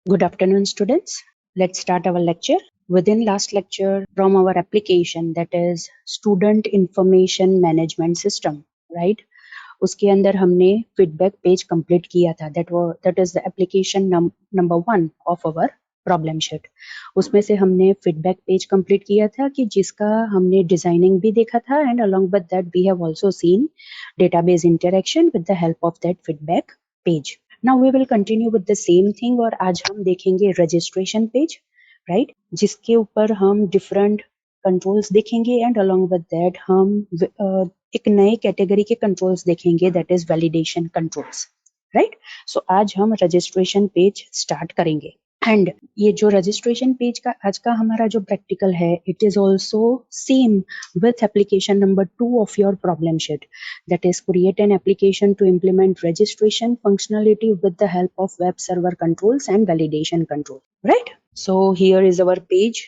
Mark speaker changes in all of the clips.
Speaker 1: Good afternoon, students. Let's start our lecture. Within last lecture from our application, that is Student Information Management System, right? उसके अंदर हमने feedback page complete किया था. That is the application number 1 of our problem sheet. उसमें से हमने feedback page complete किया था कि जिसका हमने designing भी देखा था, and along with that we have also seen database interaction with the help of that feedback page. Now we will continue with the same thing और आज हम देखेंगे registration page, right? जिसके ऊपर हम different controls देखेंगे and along with that हम एक नए कैटेगरी के कंट्रोल्स देखेंगे, that is validation controls, right? So आज हम registration page start करेंगे. एंड ये जो रजिस्ट्रेशन पेज का आज का हमारा जो प्रैक्टिकल है, it is also same with application number 2 of your problem sheet, that is create an application to implement registration functionality with the help of web server controls and validation control, right? So here is our page,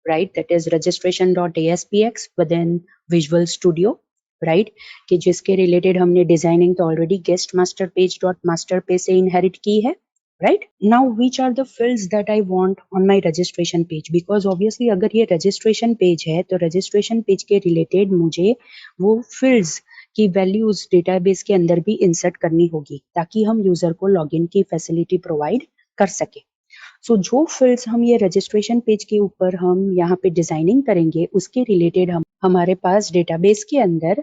Speaker 1: right, that is registration.aspx within visual studio, right, कि जिसके related हमने designing तो already guest master page dot master page से inherit की है. Right now, which are the fields that I want on my registration page? Because obviously अगर ये registration page है तो registration page के related मुझे वो fields की values database के अंदर भी insert करनी होगी ताकि हम user को login की facility provide कर सके. So जो fields हम ये registration page के ऊपर हम यहाँ पे designing करेंगे उसके related हमारे पास database के अंदर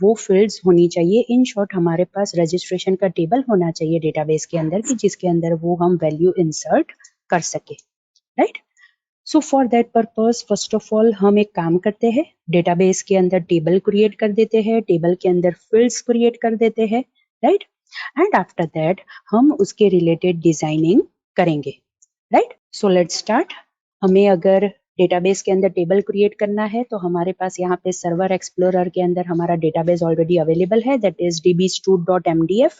Speaker 1: वो फील्ड्स होनी चाहिए. इन शॉर्ट हमारे पास रजिस्ट्रेशन का टेबल होना चाहिए डेटाबेस के अंदर कि जिसके अंदर वो हम वैल्यू इंसर्ट कर सके, right? So for that purpose first of all हम एक काम करते हैं, डेटाबेस के अंदर टेबल क्रिएट कर देते हैं, टेबल के अंदर फील्ड्स क्रिएट कर देते हैं, राइट? एंड आफ्टर दैट हम उसके रिलेटेड डिजाइनिंग करेंगे, राइट? So let's start. हमें अगर डेटाबेस के अंदर टेबल क्रिएट करना है तो हमारे पास यहाँ पे सर्वर एक्सप्लोरर के अंदर हमारा डेटाबेस ऑलरेडी अवेलेबल है, दैट इज dbstud.mdf.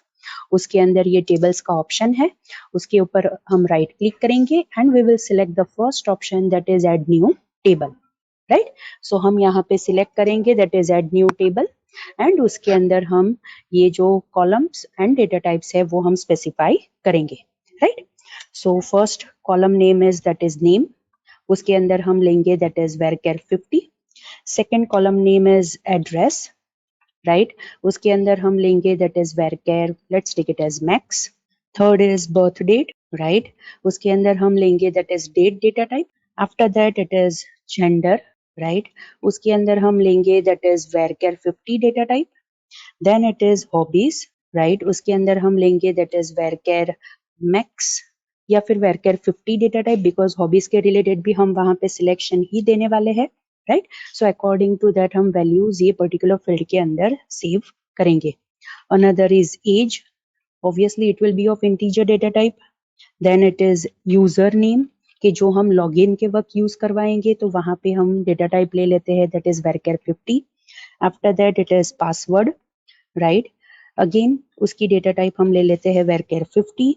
Speaker 1: उसके अंदर ये टेबल्स का ऑप्शन है, उसके ऊपर हम राइट क्लिक करेंगे and we will select the first option that is add new table, right? So हम यहाँ पे सिलेक्ट करेंगे that is add new table and उसके अंदर हम ये जो कॉलम्स एंड डेटा टाइप्स है वो हम स्पेसिफाई करेंगे, right? So first column name is that is name, उसके अंदर हम लेंगे that is varchar 50. Second column name is address, right, उसके अंदर हम लेंगे that is varchar, let's take it as max. Third is birth date, right, उसके अंदर हम लेंगे that is date data type. After that it is gender, right, उसके अंदर हम लेंगे that is varchar 50 data type. Then it is hobbies, right, उसके अंदर हम लेंगे दैट इज varchar max या फिर varchar 50 data type, because hobbies के रिलेटेड भी हम वहां पे सिलेक्शन ही देने वाले हैं, right? So according to that हम वैल्यूज ये पर्टिकुलर फील्ड के अंदर सेव करेंगे. Another is age, obviously it will be of integer data type. Then it is user name कि जो हम लॉगिन के वक्त यूज करवाएंगे तो वहां पे हम डेटा टाइप ले लेते हैं that is varchar 50. After that it is password, right, again उसकी डेटा टाइप हम ले लेते हैं varchar 50.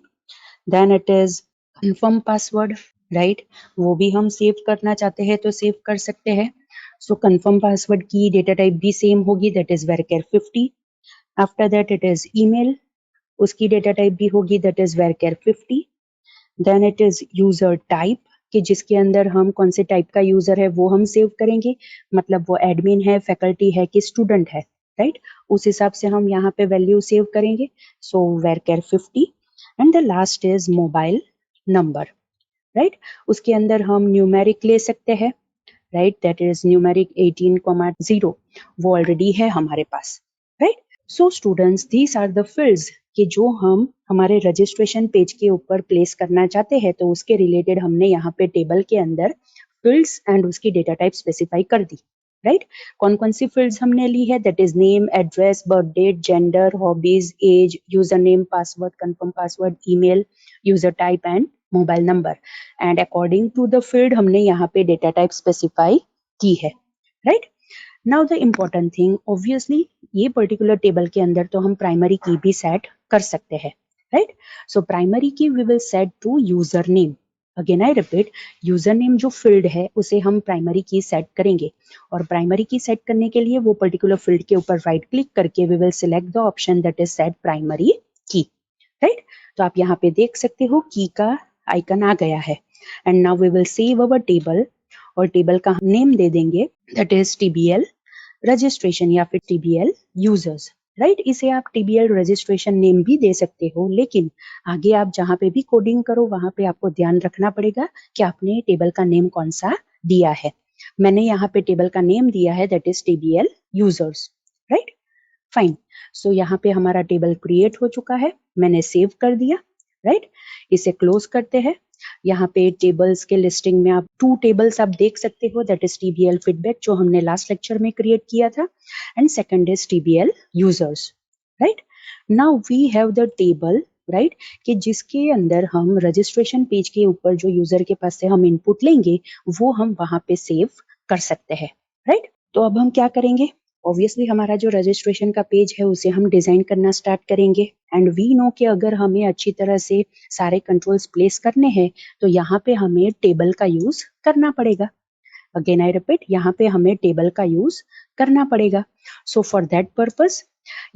Speaker 1: Then it is confirm password, right, वो भी हम सेव करना चाहते हैं तो सेव कर सकते हैं. सो कन्फर्म पासवर्ड की डेटा टाइप भी सेम होगी that is varchar 50. After that it is email, उसकी डेटा टाइप भी होगी that is varchar 50. Then it is user type कि जिसके अंदर हम कौन से टाइप का यूजर है वो हम सेव करेंगे, मतलब वो एडमिन है, फैकल्टी है कि स्टूडेंट है, राइट? उस हिसाब से हम यहाँ पे वैल्यू सेव करेंगे. सो varchar 50. And the last is mobile number, right, उसके अंदर हम न्यूमेरिक ले सकते हैं, राइट, दैट इज न्यूमेरिक 18,0 वो ऑलरेडी है हमारे पास, right? So students, these are the fields कि जो हम हमारे रजिस्ट्रेशन पेज के ऊपर प्लेस करना चाहते हैं तो उसके रिलेटेड हमने यहाँ पे टेबल के अंदर फील्ड्स एंड उसकी डेटा टाइप स्पेसिफाई कर दी, राइट? कौन कौन सी फील्ड्स हमने ली है, that is name, address, birth date, gender, hobbies, age, user name, password, confirm password, email, user type and mobile number. And according to the field हमने यहाँ पे डेटा टाइप स्पेसिफाई की है, right? Now the important thing, obviously ये particular table के अंदर तो हम प्राइमरी की भी सेट कर सकते हैं, right? So primary key we will set to user name. Again I repeat, user name जो फील्ड है उसे हम प्राइमरी की सेट करेंगे और प्राइमरी की सेट करने के लिए वो पर्टिकुलर फील्ड के ऊपर राइट क्लिक करके we will select the option that is set primary key, right? तो आप यहाँ पे देख सकते हो की का आइकन आ गया है। And now we will save our table, और टेबल का नेम दे देंगे दैट इज TBL रजिस्ट्रेशन या फिर TBL यूजर्स, राइट। इसे आप TBL रजिस्ट्रेशन नेम भी दे सकते हो, लेकिन आगे आप जहाँ पे भी कोडिंग करो वहां पे आपको ध्यान रखना पड़ेगा कि आपने टेबल का नेम कौन सा दिया है। मैंने यहाँ पे टेबल का नेम दिया है that is TBL users, right. Fine. So यहाँ पे हमारा टेबल क्रिएट हो चुका है, मैंने सेव कर दिया, राइट। इसे क्लोज करते हैं। यहाँ पे टेबल्स के लिस्टिंग में आप 2 टेबल्स आप देख सकते हो, दैट इज TBL फीडबैक जो हमने लास्ट लेक्चर में क्रिएट किया था, and second is TBL users, right. Now we have the table, right, कि जिसके अंदर हम रजिस्ट्रेशन पेज के ऊपर जो यूजर के पास से हम इनपुट लेंगे वो हम वहां पे सेव कर सकते हैं, राइट। तो अब हम क्या करेंगे, ऑब्वियसली हमारा जो रजिस्ट्रेशन का पेज है उसे हम डिजाइन करना स्टार्ट करेंगे। एंड वी नो कि अगर हमें अच्छी तरह से सारे कंट्रोल्स प्लेस करने हैं तो यहाँ पे हमें टेबल का यूज करना पड़ेगा। अगेन आई रिपीट, यहाँ पे हमें टेबल का यूज करना पड़ेगा। सो फॉर दैट पर्पस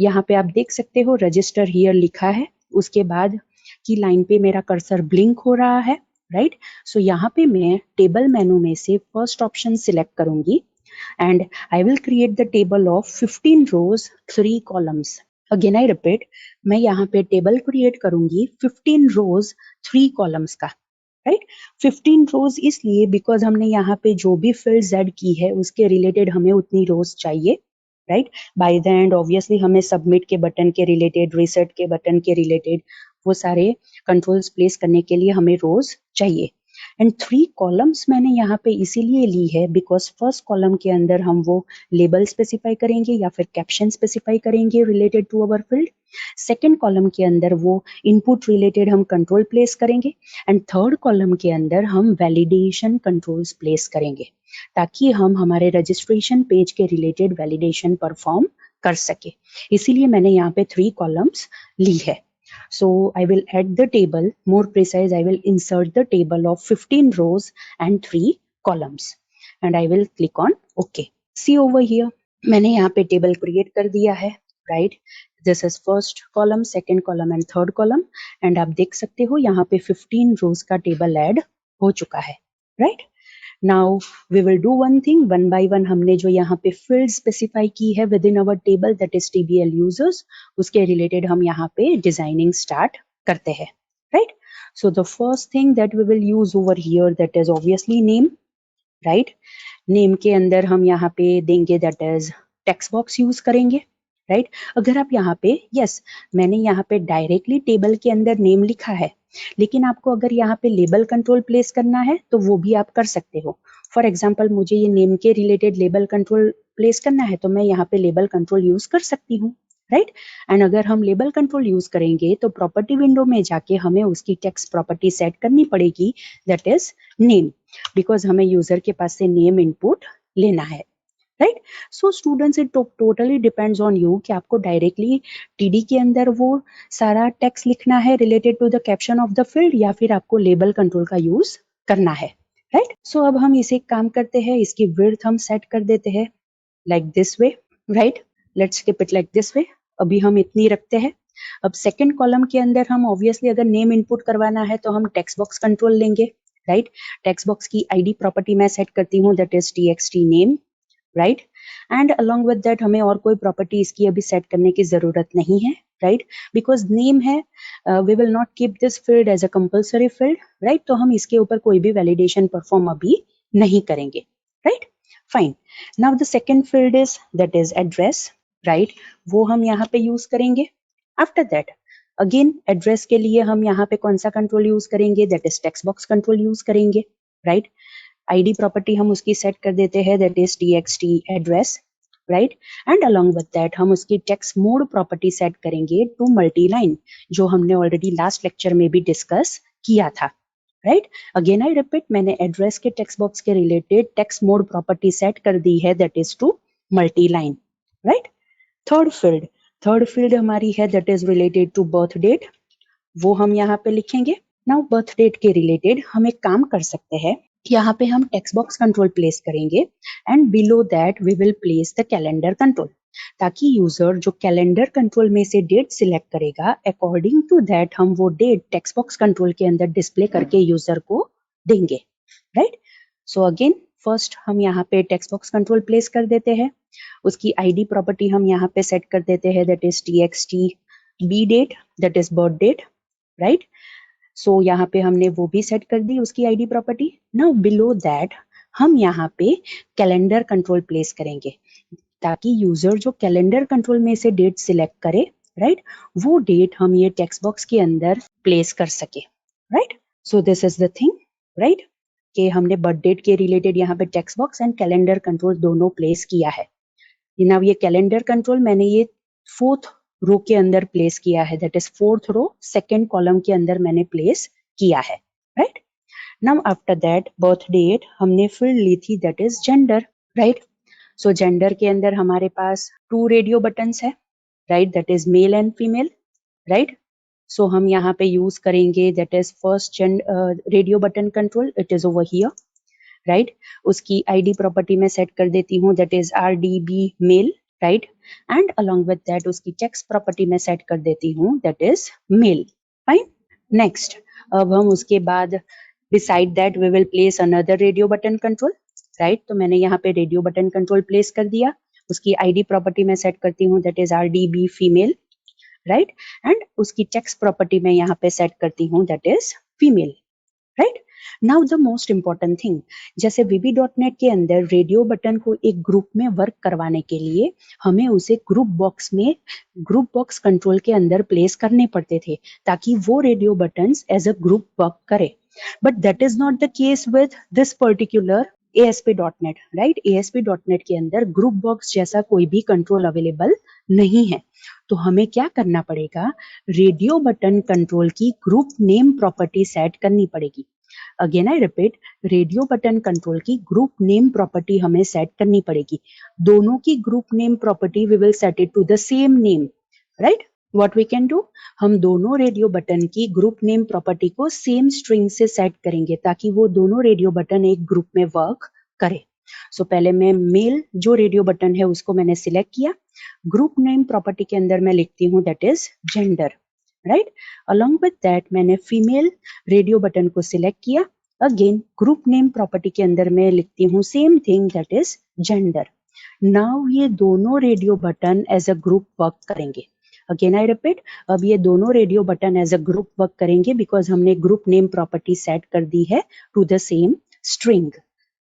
Speaker 1: यहाँ पे आप देख सकते हो रजिस्टर हियर लिखा है, उसके बाद की लाइन पे मेरा कर्सर ब्लिंक हो रहा है, राइट। सो यहाँ पे मैं टेबल मेनू में से फर्स्ट ऑप्शन सिलेक्ट करूंगी and I will create the table of 15 rows 3 columns. Again I repeat, मैं यहाँ पे टेबल क्रिएट करूंगी 15 rows 3 columns का, राइट। 15 rows इसलिए बिकॉज हमने यहाँ पे जो भी फील्ड्स ऐड की है उसके रिलेटेड हमें उतनी रोज चाहिए, right. By the end obviously हमें सबमिट के बटन के रिलेटेड, रिसेट के बटन के रिलेटेड वो सारे कंट्रोल्स प्लेस करने के लिए हमें रोज चाहिए। एंड 3 कॉलम्स मैंने यहाँ पे इसीलिए ली है बिकॉज फर्स्ट कॉलम के अंदर हम वो लेबल स्पेसिफाई करेंगे या फिर कैप्शन स्पेसिफाई करेंगे related to our field. Second column के अंदर वो इनपुट रिलेटेड हम कंट्रोल प्लेस करेंगे, एंड थर्ड कॉलम के अंदर हम वैलिडेशन कंट्रोल्स प्लेस करेंगे ताकि हम हमारे रजिस्ट्रेशन पेज के रिलेटेड वैलिडेशन परफॉर्म कर सके। इसीलिए मैंने यहाँ पे 3 कॉलम्स ली है। So I will add the table, more precise, I will insert the table of 15 rows and 3 columns, and I will click on OK. See over here, मैंने यहाँ पे टेबल क्रिएट कर दिया है, right. This is first column, second column and third column, and आप देख सकते हो यहाँ पे 15 रोज का टेबल ऐड हो चुका है, right. Now we will do one thing, one by one हमने जो यहाँ पे फील्ड स्पेसिफाई की है within our table that is TBL users, उसके रिलेटेड हम यहाँ पे डिजाइनिंग स्टार्ट करते हैं, right. So the first thing that we will use over here that is obviously name, right. Name के अंदर हम यहाँ पे देंगे दैट इज टेक्स्ट बॉक्स यूज करेंगे, राइट। अगर आप यहाँ पे मैंने यहाँ पे डायरेक्टली टेबल के अंदर नेम लिखा है, लेकिन आपको अगर यहाँ पे लेबल कंट्रोल प्लेस करना है तो वो भी आप कर सकते हो। फॉर एग्जाम्पल मुझे ये नेम के रिलेटेड लेबल कंट्रोल प्लेस करना है तो मैं यहाँ पे लेबल कंट्रोल यूज कर सकती हूँ, राइट। एंड अगर हम लेबल कंट्रोल यूज करेंगे तो प्रॉपर्टी विंडो में जाके हमें उसकी टेक्स्ट प्रॉपर्टी सेट करनी पड़ेगी दैट इज नेम, बिकॉज हमें यूजर के पास से नेम इनपुट लेना है, right. So students it totally depends on you कि आपको डायरेक्टली TD के अंदर वो सारा टेक्स्ट लिखना है related to the caption of the field या फिर आपको लेबल कंट्रोल का यूज करना है, राइट। सो अब हम इसे काम करते हैं, इसकी विड्थ हम सेट कर देते हैं like this way, right. Let's keep it like this way. अभी हम इतनी रखते हैं। अब सेकेंड कॉलम के अंदर हम ऑब्वियसली अगर नेम इनपुट करवाना है तो हम टेक्स्ट बॉक्स कंट्रोल लेंगे, राइट। टेक्स्ट बॉक्स की ID प्रॉपर्टी मैं सेट करती हूँ that is TXT name, right. And along with that हमें और कोई प्रॉपर्टी इसकी अभी सेट करने की जरूरत नहीं है, राइट, बिकॉज नेम है, we will not keep this field as a compulsory field, right. तो हम इसके ऊपर कोई भी वैलिडेशन परफॉर्म अभी नहीं करेंगे, right. Fine. Now the second field is that is address, right, वो हम यहाँ पे यूज करेंगे। आफ्टर दैट अगेन एड्रेस के लिए हम यहाँ पे कौन सा कंट्रोल यूज करेंगे दैट इज टेक्स्ट बॉक्स कंट्रोल यूज करेंगे, राइट। ID प्रॉपर्टी हम उसकी सेट कर देते हैं that is TXT address, right. And along with that हम उसकी टेक्स्ट मोड प्रॉपर्टी सेट करेंगे टू मल्टी लाइन, जो हमने ऑलरेडी लास्ट लेक्चर में भी डिस्कस किया था, राइट। अगेन आई रिपीट, मैंने एड्रेस के टेक्स्ट बॉक्स के related text mode property set कर दी है that is to multi line, right. Third field हमारी है that is related to birth date, वो हम यहाँ पे लिखेंगे। नाउ बर्थ डेट के रिलेटेड हम एक काम कर सकते हैं, यहाँ पे हम टेक्स्ट बॉक्स कंट्रोल प्लेस करेंगे and below that we will place the calendar control, ताकि यूजर जो कैलेंडर कंट्रोल में से डेट सिलेक्ट करेगा, अकॉर्डिंग टू दैट हम वो डेट टेक्स्ट बॉक्स कंट्रोल के अंदर डिस्प्ले करके यूजर को देंगे, राइट। सो अगेन फर्स्ट हम यहाँ पे टेक्स्ट बॉक्स कंट्रोल प्लेस कर देते हैं, उसकी आईडी प्रॉपर्टी हम यहाँ पे सेट कर देते हैं, that is txt b date, that is birth date, right. So यहाँ पे हमने वो भी सेट कर दी उसकी ID property. Now below that हम यहाँ पे कैलेंडर कंट्रोल प्लेस करेंगे, ताकि यूजर जो कैलेंडर कंट्रोल में से डेट सिलेक्ट करे, राइट, वो डेट हम ये टेक्स्ट बॉक्स के अंदर प्लेस कर सके, right. So this is the thing, right, कि हमने बर्थ डेट के रिलेटेड यहाँ पे text box and calendar control दोनों प्लेस किया है। नाउ ये कैलेंडर कंट्रोल मैंने ये 4th रो के अंदर प्लेस किया है, that is 4th row 2nd column के अंदर मैंने प्लेस किया है, right. Now after that birth date हमने फिर ली थी, that is gender, right. So gender के अंदर हमारे पास 2 रेडियो बटन्स है, right, that is male and female, right. So हम यहाँ पे यूज करेंगे that is first radio button control, it is over here, right. उसकी आईडी प्रॉपर्टी में सेट कर देती हूँ, that is RDB male, right, and along with that उसकी टेक्स्ट प्रॉपर्टी में सेट कर देती हूँ, that is mail, fine. Next अब हम उसके बाद beside that we will place another radio button control, right। तो मैंने यहाँ पे रेडियो बटन कंट्रोल प्लेस कर दिया, उसकी आईडी प्रॉपर्टी में सेट करती हूँ, that is RDB female, right, and उसकी टेक्स्ट प्रॉपर्टी में यहाँ पे सेट करती हूँ, that is female, right. Now the most important thing, जैसे VB.NET के अंदर रेडियो बटन को एक ग्रुप में वर्क करवाने के लिए हमें उसे ग्रुप बॉक्स कंट्रोल के अंदर प्लेस करने पड़ते थे, ताकि वो radio buttons as a group work करे। But that is not the case with this particular ASP.NET, right. ASP.NET के अंदर ग्रुप बॉक्स जैसा कोई भी कंट्रोल अवेलेबल नहीं है। तो हमें क्या करना पड़ेगा, रेडियो बटन कंट्रोल की ग्रुप नेम प्रॉपर्टी सेट करनी पड़ेगी। Again I repeat, radio button control की ग्रुप नेम प्रॉपर्टी हमें सेट करनी पड़ेगी। दोनों की group name property we will set it to the same name, right. What we can do, हम दोनों रेडियो बटन की ग्रुप नेम प्रॉपर्टी को सेम स्ट्रिंग से सेट करेंगे, ताकि वो दोनों रेडियो बटन एक ग्रुप में वर्क करे। सो पहले मैं मेल जो रेडियो बटन है उसको मैंने सिलेक्ट किया, ग्रुप नेम प्रॉपर्टी के अंदर मैं लिखती हूँ, that is gender, right. Along with that मैंने फीमेल रेडियो बटन को सिलेक्ट किया, अगेन ग्रुप नेम प्रॉपर्टी के अंदर मैं लिखती हूँ same thing, that is gender. Now ये दोनों radio button as a group work करेंगे। अगेन आई रिपीट, अब ये दोनों radio button as a group work करेंगे, बिकॉज हमने ग्रुप नेम प्रॉपर्टी सेट कर दी है to the same string,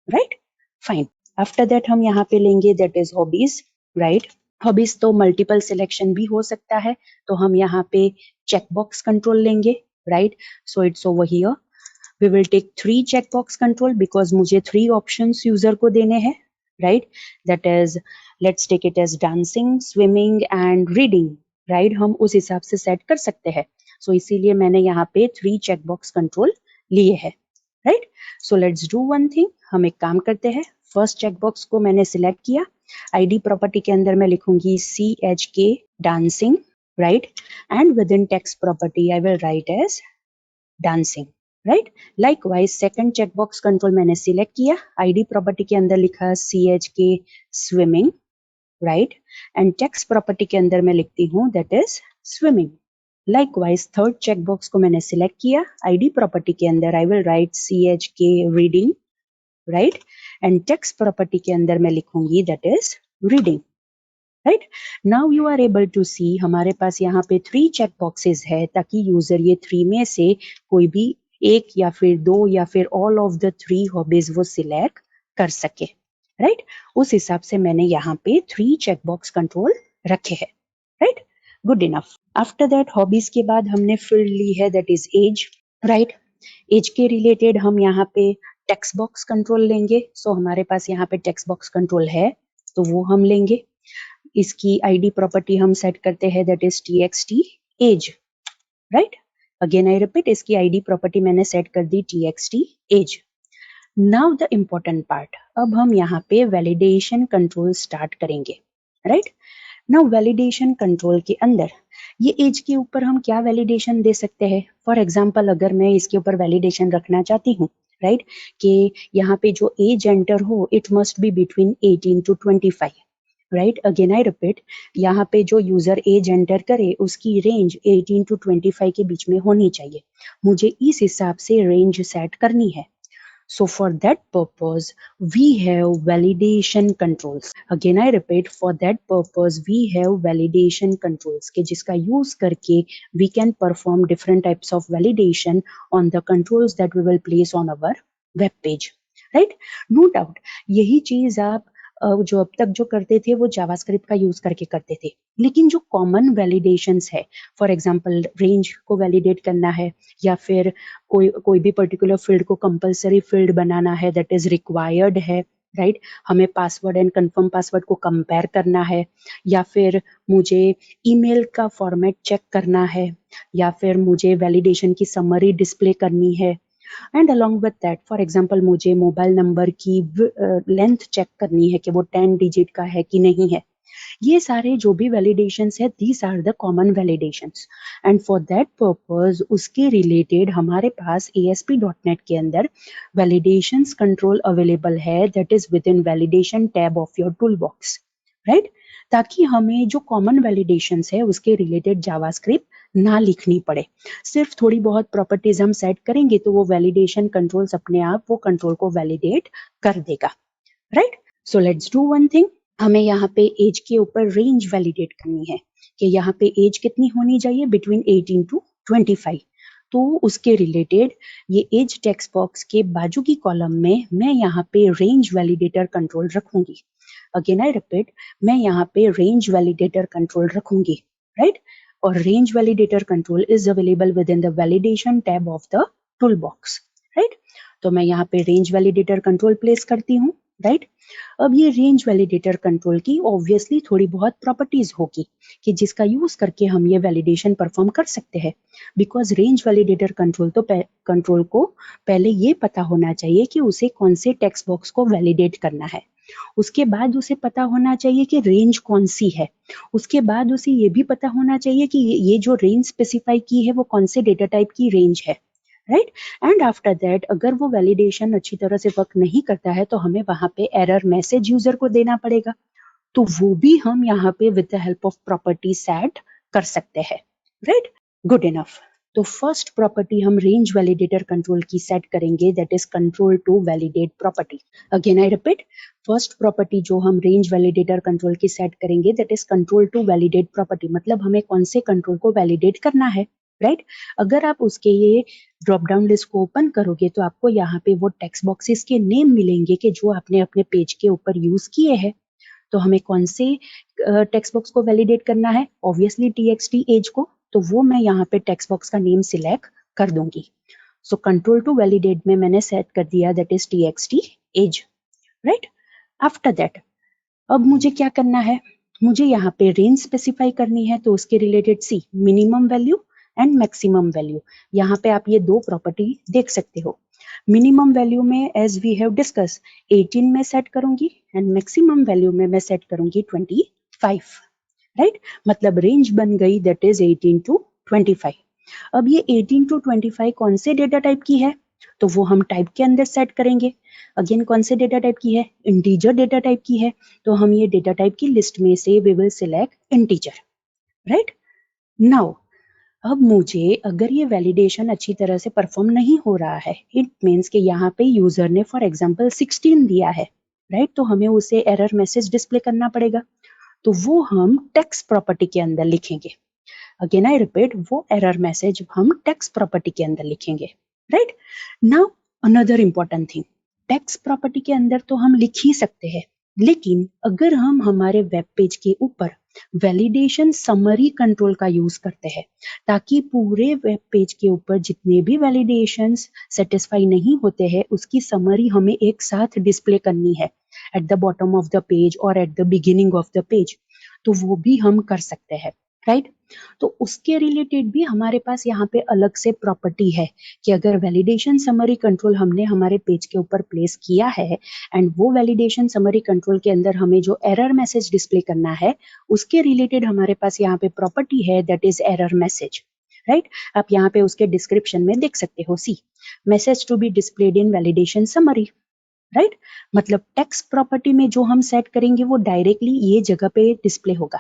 Speaker 1: right, fine. After that हम यहाँ पे लेंगे, that is hobbies, right. Hobbies तो मल्टीपल सिलेक्शन भी हो सकता है, तो हम यहाँ पे चेकबॉक्स कंट्रोल लेंगे, right. So it's over here, we will take 3 checkbox control, because मुझे 3 ऑप्शंस यूजर को देने हैं, right. That is, let's take it as dancing, swimming and reading, right. हम उस हिसाब से सेट कर सकते हैं। सो इसीलिए मैंने यहाँ पे 3 चेकबॉक्स कंट्रोल लिए हैं, right. So let's do one thing, हम एक काम करते हैं, फर्स्ट चेकबॉक्स को मैंने सिलेक्ट किया, आईडी प्रॉपर्टी के अंदर मैं लिखूंगी CHK dancing, right, and within text property I will write as dancing, right. Likewise second checkbox control मैंने सिलेक्ट किया, आईडी प्रॉपर्टी के अंदर लिखा CHK swimming, right, and text property के अंदर मैं लिखती हूँ, that is swimming. Likewise third checkbox को मैंने सिलेक्ट किया, आईडी प्रॉपर्टी के अंदर I will write CHK reading, right, and text property के अंदर मैं लिखूंगी, that is reading, right. Now you are able to see हमारे पास यहाँ पे 3 चेक बॉक्सेस है, ताकि यूजर ये 3 में से कोई भी एक या फिर 2 या फिर ऑल ऑफ द 3 हॉबीज वो सिलेक्ट कर सके, राइट। उस हिसाब से मैंने यहाँ पे 3 चेक बॉक्स कंट्रोल रखे हैं, right, good enough. After that hobbies के बाद हमने फिर ली है, that is age, right. Age के रिलेटेड हम यहाँ पे टेक्स्ट बॉक्स कंट्रोल लेंगे। सो हमारे पास यहाँ पे टेक्स्ट बॉक्स कंट्रोल है, तो वो हम लेंगे। इसकी आईडी प्रॉपर्टी हम सेट करते हैं, that is TXT age, right. Again I repeat, इसकी आईडी प्रॉपर्टी मैंने सेट कर दी TXT age. Now the important part, अब हम यहाँ पे वैलिडेशन कंट्रोल स्टार्ट करेंगे, राइट। नाउ वैलिडेशन कंट्रोल के अंदर ये एज के ऊपर हम क्या वैलिडेशन दे सकते हैं। फॉर एग्जाम्पल, अगर मैं इसके ऊपर वैलिडेशन रखना चाहती हूँ, राइट, कि यहाँ पे जो एज एंटर हो, it must be between 18 to 25, right. Again I repeat, यहाँ पे जो यूजर एज एंटर करे उसकी रेंज 18 to 25 के बीच में होनी चाहिए। मुझे इस हिसाब से रेंज सेट करनी है। So for that purpose, we have validation controls. Again, I repeat, for that purpose, we have validation controls कि जिसका use करके we can perform different types of validation on the controls that we will place on our web page. Right? No doubt. यही चीज आप जो अब तक जो करते थे वो जावास्क्रिप्ट का यूज करके करते थे, लेकिन जो कॉमन वैलिडेशंस है, फॉर एग्जांपल रेंज को वैलिडेट करना है, या फिर कोई भी पर्टिकुलर फील्ड को कंपलसरी फील्ड बनाना है दैट इज रिक्वायर्ड है, राइट। हमें पासवर्ड एंड कंफर्म पासवर्ड को कंपेयर करना है, या फिर मुझे ईमेल का फॉर्मेट चेक करना है, या फिर मुझे वैलिडेशन की समरी डिस्प्ले करनी है, and along with that for example मुझे मोबाइल नंबर की लेंथ चेक करनी है कि वो 10 डिजिट का है कि नहीं है। ये सारे जो भी वैलिडेशंस है, these are the common validations, and for that purpose उसके रिलेटेड हमारे पास ASP.NET के अंदर वैलिडेशंस कंट्रोल अवेलेबल है, that is within validation tab of your tool box, right. ताकि हमें जो कॉमन वैलिडेशंस है उसके रिलेटेड जावास्क्रिप्ट ना लिखनी पड़े, सिर्फ थोड़ी बहुत प्रॉपर्टीज हम सेट करेंगे तो वो वैलिडेशन कंट्रोल्स अपने आप वो कंट्रोल को वैलिडेट कर देगा, right. So let's do one thing, हमें यहाँ पे एज के ऊपर रेंज वैलिडेट करनी है कि यहाँ पे एज कितनी होनी चाहिए, बिटवीन 18 to 25। तो उसके रिलेटेड ये एज टेक्स्ट बॉक्स के बाजू की कॉलम में मैं यहाँ पे रेंज वैलिडेटर कंट्रोल रखूंगी। अगेन आई रिपीट, मैं यहाँ पे रेंज वैलिडेटर कंट्रोल रखूंगी, राइट। और range validator control is available with in the validation tab of the tool box, right. तो मैं यहाँ पे रेंज वैलिडेटर कंट्रोल प्लेस करती हूँ, राइट। अब ये रेंज वैलिडेटर कंट्रोल की ऑब्वियसली थोड़ी बहुत प्रॉपर्टीज होगी कि जिसका यूज करके हम ये वैलिडेशन परफॉर्म कर सकते हैं, बिकॉज रेंज वैलिडेटर कंट्रोल तो कंट्रोल को पहले ये पता होना चाहिए कि उसे कौन से टेक्स्ट बॉक्स को वैलिडेट करना है, उसके बाद उसे पता होना चाहिए कि रेंज कौन सी है, उसके बाद उसे ये भी पता होना चाहिए कि ये जो रेंज स्पेसिफाई की है वो कौन से डेटा टाइप की रेंज है, राइट। एंड आफ्टर दैट अगर वो वैलिडेशन अच्छी तरह से वर्क नहीं करता है तो हमें वहां पे एरर मैसेज यूजर को देना पड़ेगा, तो वो भी हम यहाँ पे with the help of property set कर सकते हैं, राइट। Good enough. तो फर्स्ट प्रॉपर्टी हम रेंज वैलिडेटर कंट्रोल की सेट करेंगे, that is control to validate property. Again I repeat, first property जो हम रेंज वैलिडेटर कंट्रोल की सेट करेंगे that is control to validate property, मतलब हमें कौन से कंट्रोल को वैलिडेट करना है, राइट। अगर आप उसके ये ड्रॉप डाउन लिस्ट को ओपन करोगे तो आपको यहाँ पे वो टेक्स्ट बॉक्सेस के नेम मिलेंगे कि जो आपने अपने पेज के ऊपर यूज किए हैं। तो हमें कौन से टेक्स्ट बॉक्स को वैलिडेट करना है, ऑब्वियसली TXT एज को, तो वो मैं यहाँ पे टेक्स्ट बॉक्स का नेम सिलेक्ट कर दूंगी। सो कंट्रोल टू वैलिडेट में मैंने सेट कर दिया that is TXT age, right. After that अब मुझे क्या करना है, मुझे यहाँ पे रेंज स्पेसिफाई करनी है, तो उसके रिलेटेड सी minimum value and maximum value, यहाँ पे आप ये दो प्रॉपर्टी देख सकते हो। मिनिमम वैल्यू में एज वी हैव डिस्कस 18 में सेट करूंगी एंड मैक्सिमम वैल्यू में मैं सेट करूंगी 25, राइट। मतलब रेंज बन गई दैट इज 18 to 25। अब ये 18 to 25 कौन से डेटा टाइप की है, तो वो हम टाइप के अंदर सेट करेंगे। अगेन कौन से डेटा टाइप की है, इंटीजर डेटा टाइप की है, तो हम ये डेटा टाइप की लिस्ट में से we will select integer, right. Now अब मुझे अगर ये वैलिडेशन अच्छी तरह से परफॉर्म नहीं हो रहा है, इट मीन्स कि यहाँ पे यूजर ने फॉर एग्जांपल 16 दिया है, राइट, तो हमें उसे एरर मैसेज डिस्प्ले करना पड़ेगा, तो वो हम टेक्स्ट प्रॉपर्टी के अंदर लिखेंगे। अगेन आई रिपीट, वो एरर मैसेज हम टेक्स्ट प्रॉपर्टी के अंदर लिखेंगे, right. Now another important thing, text property के अंदर तो हम लिख ही सकते हैं, लेकिन अगर हम हमारे वेब पेज के ऊपर वैलिडेशन समरी कंट्रोल का यूज करते हैं, ताकि पूरे वेब पेज के ऊपर जितने भी वैलिडेशंस सेटिस्फाई नहीं होते हैं उसकी समरी हमें एक साथ डिस्प्ले करनी है at the bottom of the page और at the beginning of the page, तो वो भी हम कर सकते हैं, राइट। तो उसके रिलेटेड भी हमारे पास यहाँ पे अलग से प्रॉपर्टी है कि अगर वैलिडेशन समरी कंट्रोल हमने हमारे पेज के ऊपर प्लेस किया है एंड वो वैलिडेशन समरी कंट्रोल के अंदर हमें जो एरर मैसेज डिस्प्ले करना है उसके रिलेटेड हमारे पास यहाँ पे प्रॉपर्टी है that is error message, right. आप यहाँ पे उसके डिस्क्रिप्शन में देख सकते हो, see message to be displayed in validation summary, right. मतलब टेक्स्ट प्रॉपर्टी में जो हम सेट करेंगे वो डायरेक्टली ये जगह पे डिस्प्ले होगा,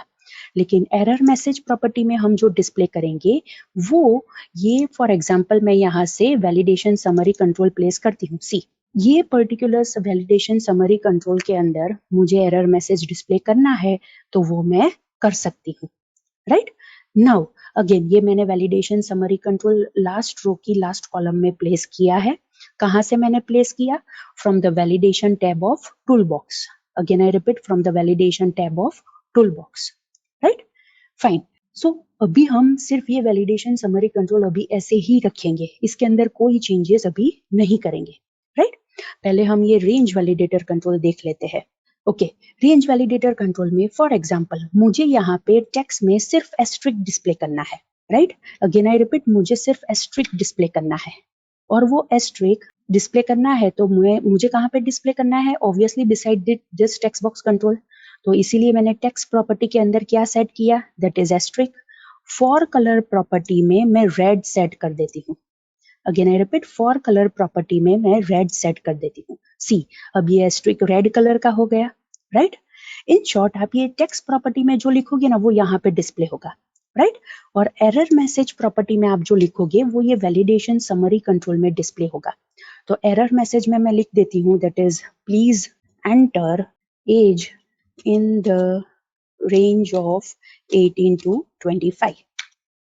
Speaker 1: लेकिन एरर मैसेज प्रॉपर्टी में हम जो डिस्प्ले करेंगे वो ये, फॉर एग्जांपल मैं यहाँ से वैलिडेशन समरी कंट्रोल प्लेस करती हूँ। सी, ये पर्टिकुलर वैलिडेशन समरी कंट्रोल के अंदर मुझे एरर मैसेज डिस्प्ले करना है तो वो मैं कर सकती हूँ, राइट। नाउ अगेन ये मैंने validation summary control last row की लास्ट कॉलम में प्लेस किया है। कहाँ से मैंने प्लेस किया? From the validation tab of tool box. Again I repeat, from the validation tab of tool box, right. Fine. So अभी हम सिर्फ ये वैलिडेशन समरी कंट्रोल अभी ऐसे ही रखेंगे, इसके अंदर कोई चेंजेस अभी नहीं करेंगे, राइट। पहले हम ये रेंज वैलिडेटर कंट्रोल देख लेते हैं। ओके, रेंज वैलिडेटर कंट्रोल में फॉर एग्जांपल मुझे यहाँ पे टेक्स्ट में सिर्फ एस्ट्रिक डिस्प्ले करना है, राइट। अगेन आई रिपीट, मुझे सिर्फ एस्ट्रिक डिस्प्ले करना है, और वो एस्ट्रिक डिस्प्ले करना है तो मुझे कहाँ पे डिस्प्ले करना है? Obviously beside this text box control. तो इसीलिए मैंने टेक्स्ट प्रॉपर्टी के अंदर क्या सेट किया? That is asterisk. For colour property में मैं रेड सेट कर देती हूँ। Again I repeat, for colour property में मैं रेड सेट कर देती हूँ। सी, अब ये एस्ट्रिक रेड कलर का हो गया, राइट। इन शॉर्ट आप ये टेक्स्ट प्रॉपर्टी में जो लिखोगे ना वो यहाँ पे डिस्प्ले होगा, राइट। और एरर मैसेज प्रॉपर्टी में आप जो लिखोगे वो ये वैलिडेशन समरी कंट्रोल में डिस्प्ले होगा। तो एरर मैसेज में मैं लिख देती हूँ that is please enter age in the range of 18 to 25,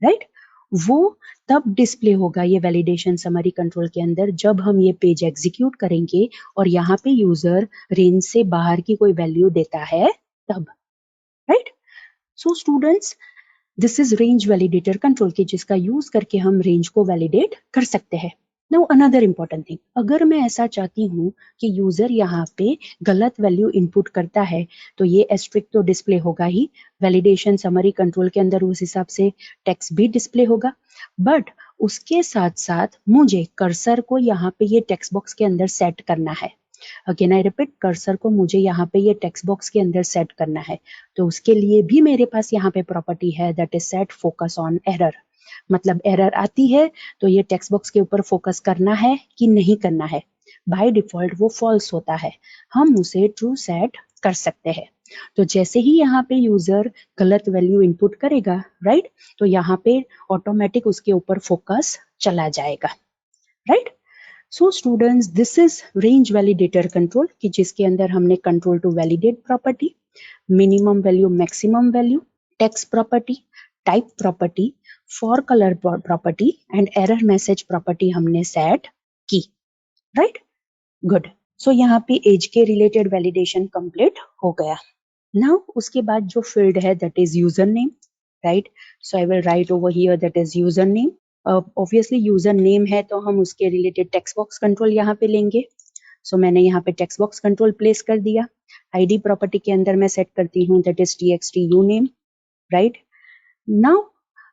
Speaker 1: right. वो तब डिस्प्ले होगा ये वैलिडेशन समरी कंट्रोल के अंदर जब हम ये पेज एग्जीक्यूट करेंगे और यहाँ पे यूजर रेंज से बाहर की कोई वैल्यू देता है तब, right. So students, this is range validator control की जिसका यूज करके हम रेंज को वैलिडेट कर सकते हैं। नाउ अनदर इंपॉर्टेंट थिंग, अगर मैं ऐसा चाहती हूँ कि यूजर यहाँ पे गलत वैल्यू इनपुट करता है तो ये एस्ट्रिक तो डिस्प्ले होगा ही, वैलिडेशन समरी कंट्रोल के अंदर उस हिसाब से टेक्स्ट भी डिस्प्ले होगा, बट उसके साथ साथ मुझे कर्सर को यहाँ पे ये टेक्स्ट बॉक्स के अंदर सेट करना है। अगेन आई रिपीट, कर्सर को मुझे यहाँ पे ये टेक्स्ट बॉक्स के अंदर सेट करना है, तो उसके लिए भी मेरे पास यहाँ पे प्रॉपर्टी है that is set focus on error. मतलब एरर आती है तो ये टेक्स्ट बॉक्स के ऊपर फोकस करना है कि नहीं करना है। बाय डिफॉल्ट वो फॉल्स होता है, हम उसे ट्रू सेट कर सकते हैं। तो जैसे ही यहाँ पे यूजर गलत वैल्यू इनपुट करेगा, राइट, तो यहाँ पे ऑटोमेटिक उसके ऊपर फोकस चला जाएगा, right. So students, this is range validator control कि जिसके अंदर हमने control to validate property, minimum value maximum value, text property, type property, for colour property and error message property हमने सेट की, राइट। गुड। सो यहाँ पे as के related validation complete हो गया। नाउ उसके बाद जो फील्ड है that is user name, right. So I will right over here that is user name. Obviously user name है तो हम उसके रिलेटेड टेक्स्ट बॉक्स कंट्रोल यहाँ पे लेंगे। सो मैंने यहाँ पे टेक्स्ट बॉक्स कंट्रोल प्लेस कर दिया। आईडी प्रॉपर्टी के अंदर मैं सेट करती हूँ that is txt uname, right. Now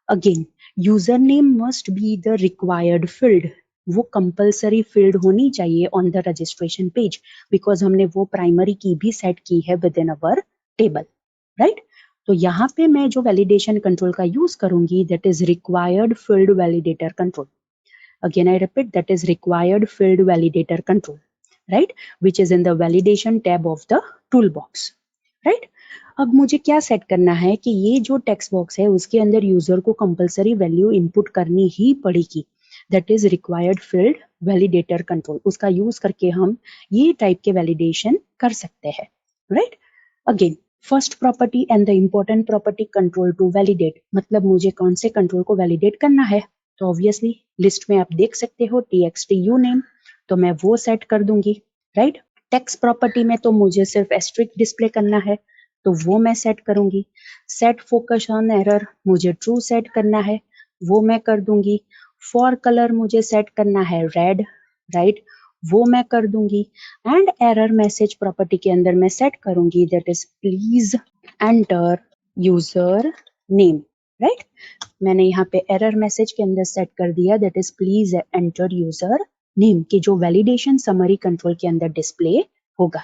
Speaker 1: again user name must be the required field, वो कंपलसरी फील्ड होनी चाहिए on the registration page because हमने वो प्राइमरी की भी सेट की है within our table, right. तो यहाँ पे मैं जो वैलिडेशन कंट्रोल का यूज करूंगी that is required field validator control. Again I repeat, that is required field validator control, right, which is in the validation tab of the tool box, right. अब मुझे क्या सेट करना है कि ये जो टेक्स्ट बॉक्स है उसके अंदर यूजर को कंपलसरी वैल्यू इनपुट करनी ही पड़ेगी, that is required field validator control. उसका यूज करके हम ये टाइप के वैलिडेशन कर सकते हैं, right. Again first property and the important property control to validate, मतलब मुझे कौन से कंट्रोल को वैलिडेट करना है तो ऑब्वियसली लिस्ट में आप देख सकते हो txt uname, तो मैं वो सेट कर दूंगी, राइट। टेक्स्ट प्रॉपर्टी में तो मुझे सिर्फ एस्ट्रिक डिस्प्ले करना है तो वो मैं सेट करूंगी। सेट फोकस ऑन एरर मुझे ट्रू सेट करना है, वो मैं कर दूंगी। फॉर कलर मुझे सेट करना है रेड, राइट, वो मैं कर दूंगी। एंड एरर मैसेज प्रॉपर्टी के अंदर मैं सेट करूंगी that is please enter user name, right. मैंने यहाँ पे एरर मैसेज के अंदर सेट कर दिया that is please enter user name की जो वैलिडेशन समरी कंट्रोल के अंदर डिस्प्ले होगा।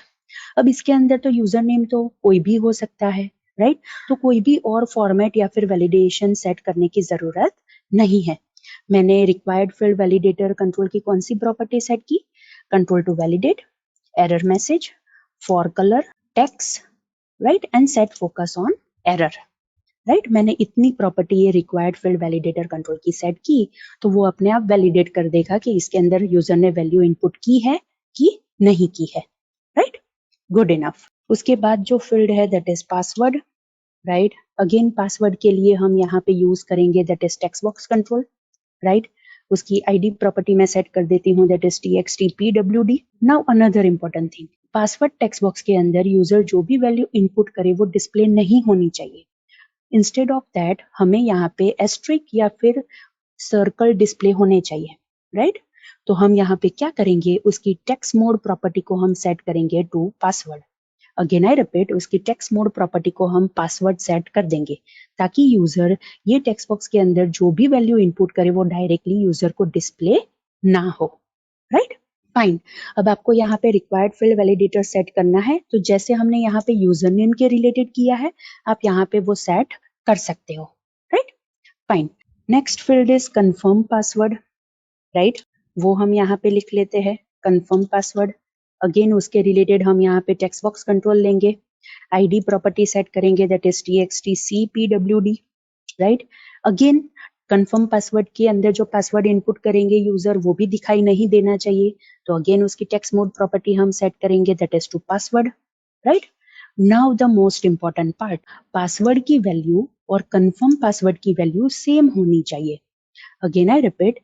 Speaker 1: अब इसके अंदर तो यूजर नेम तो कोई भी हो सकता है, राइट, तो कोई भी और फॉर्मेट या फिर वैलिडेशन सेट करने की जरूरत नहीं है। मैंने रिक्वायर्ड फील्ड वैलिडेटर कंट्रोल की कौन सी प्रॉपर्टी सेट की? Control to validate, error message, for color, text, right, and set focus on error. Right मैंने इतनी प्रॉपर्टी ये रिक्वायर्ड फील्ड वैलिडेटर कंट्रोल की सेट की तो वो अपने आप वैलिडेट कर देगा कि इसके अंदर यूजर ने वैल्यू इनपुट की है कि नहीं की है. Right, good enough. उसके बाद जो फील्ड है that is password. Right, again password के लिए हम यहाँ पे यूज करेंगे दैट इज टेक्स्ट बॉक्स कंट्रोल. राइट, उसकी आईडी प्रॉपर्टी में सेट कर देती हूँ that is txtpwd. Now another important thing, password text box के अंदर यूजर जो भी वैल्यू इनपुट करे वो डिस्प्ले नहीं होनी चाहिए. इंस्टेड ऑफ दैट हमें यहाँ पे एस्ट्रिक या फिर सर्कल डिस्प्ले होने चाहिए. राइट, तो हम यहाँ पे क्या करेंगे, उसकी टेक्स्ट मोड प्रॉपर्टी को हम सेट करेंगे to password. Again I repeat, उसकी टेक्स्ट मोड प्रॉपर्टी को हम पासवर्ड सेट कर देंगे ताकि यूजर ये टेक्स्ट बॉक्स के अंदर जो भी वैल्यू इनपुट करे वो डायरेक्टली यूजर को डिस्प्ले ना हो. Right, fine. अब आपको यहाँ पे रिक्वायर्ड फील्ड वैलिडेटर सेट करना है तो जैसे हमने यहाँ पे यूजर नेम के रिलेटेड किया है आप यहाँ पे वो सेट कर सकते हो. Right, fine. Next field is confirm password. Right, वो हम यहाँ पे लिख लेते हैं कंफर्म पासवर्ड. अगेन उसके रिलेटेड हम यहाँ पे टेक्स्ट बॉक्स कंट्रोल लेंगे, आईडी प्रॉपर्टी सेट करेंगे that is txtcpwd. Right, again confirm password के अंदर जो पासवर्ड इनपुट करेंगे यूजर वो भी दिखाई नहीं देना चाहिए तो अगेन उसकी टेक्स्ट मोड प्रॉपर्टी हम सेट करेंगे that is to password. Right, now the most important part, password की वैल्यू और कंफर्म पासवर्ड की वैल्यू सेम होनी चाहिए. अगेन आई रिपीट,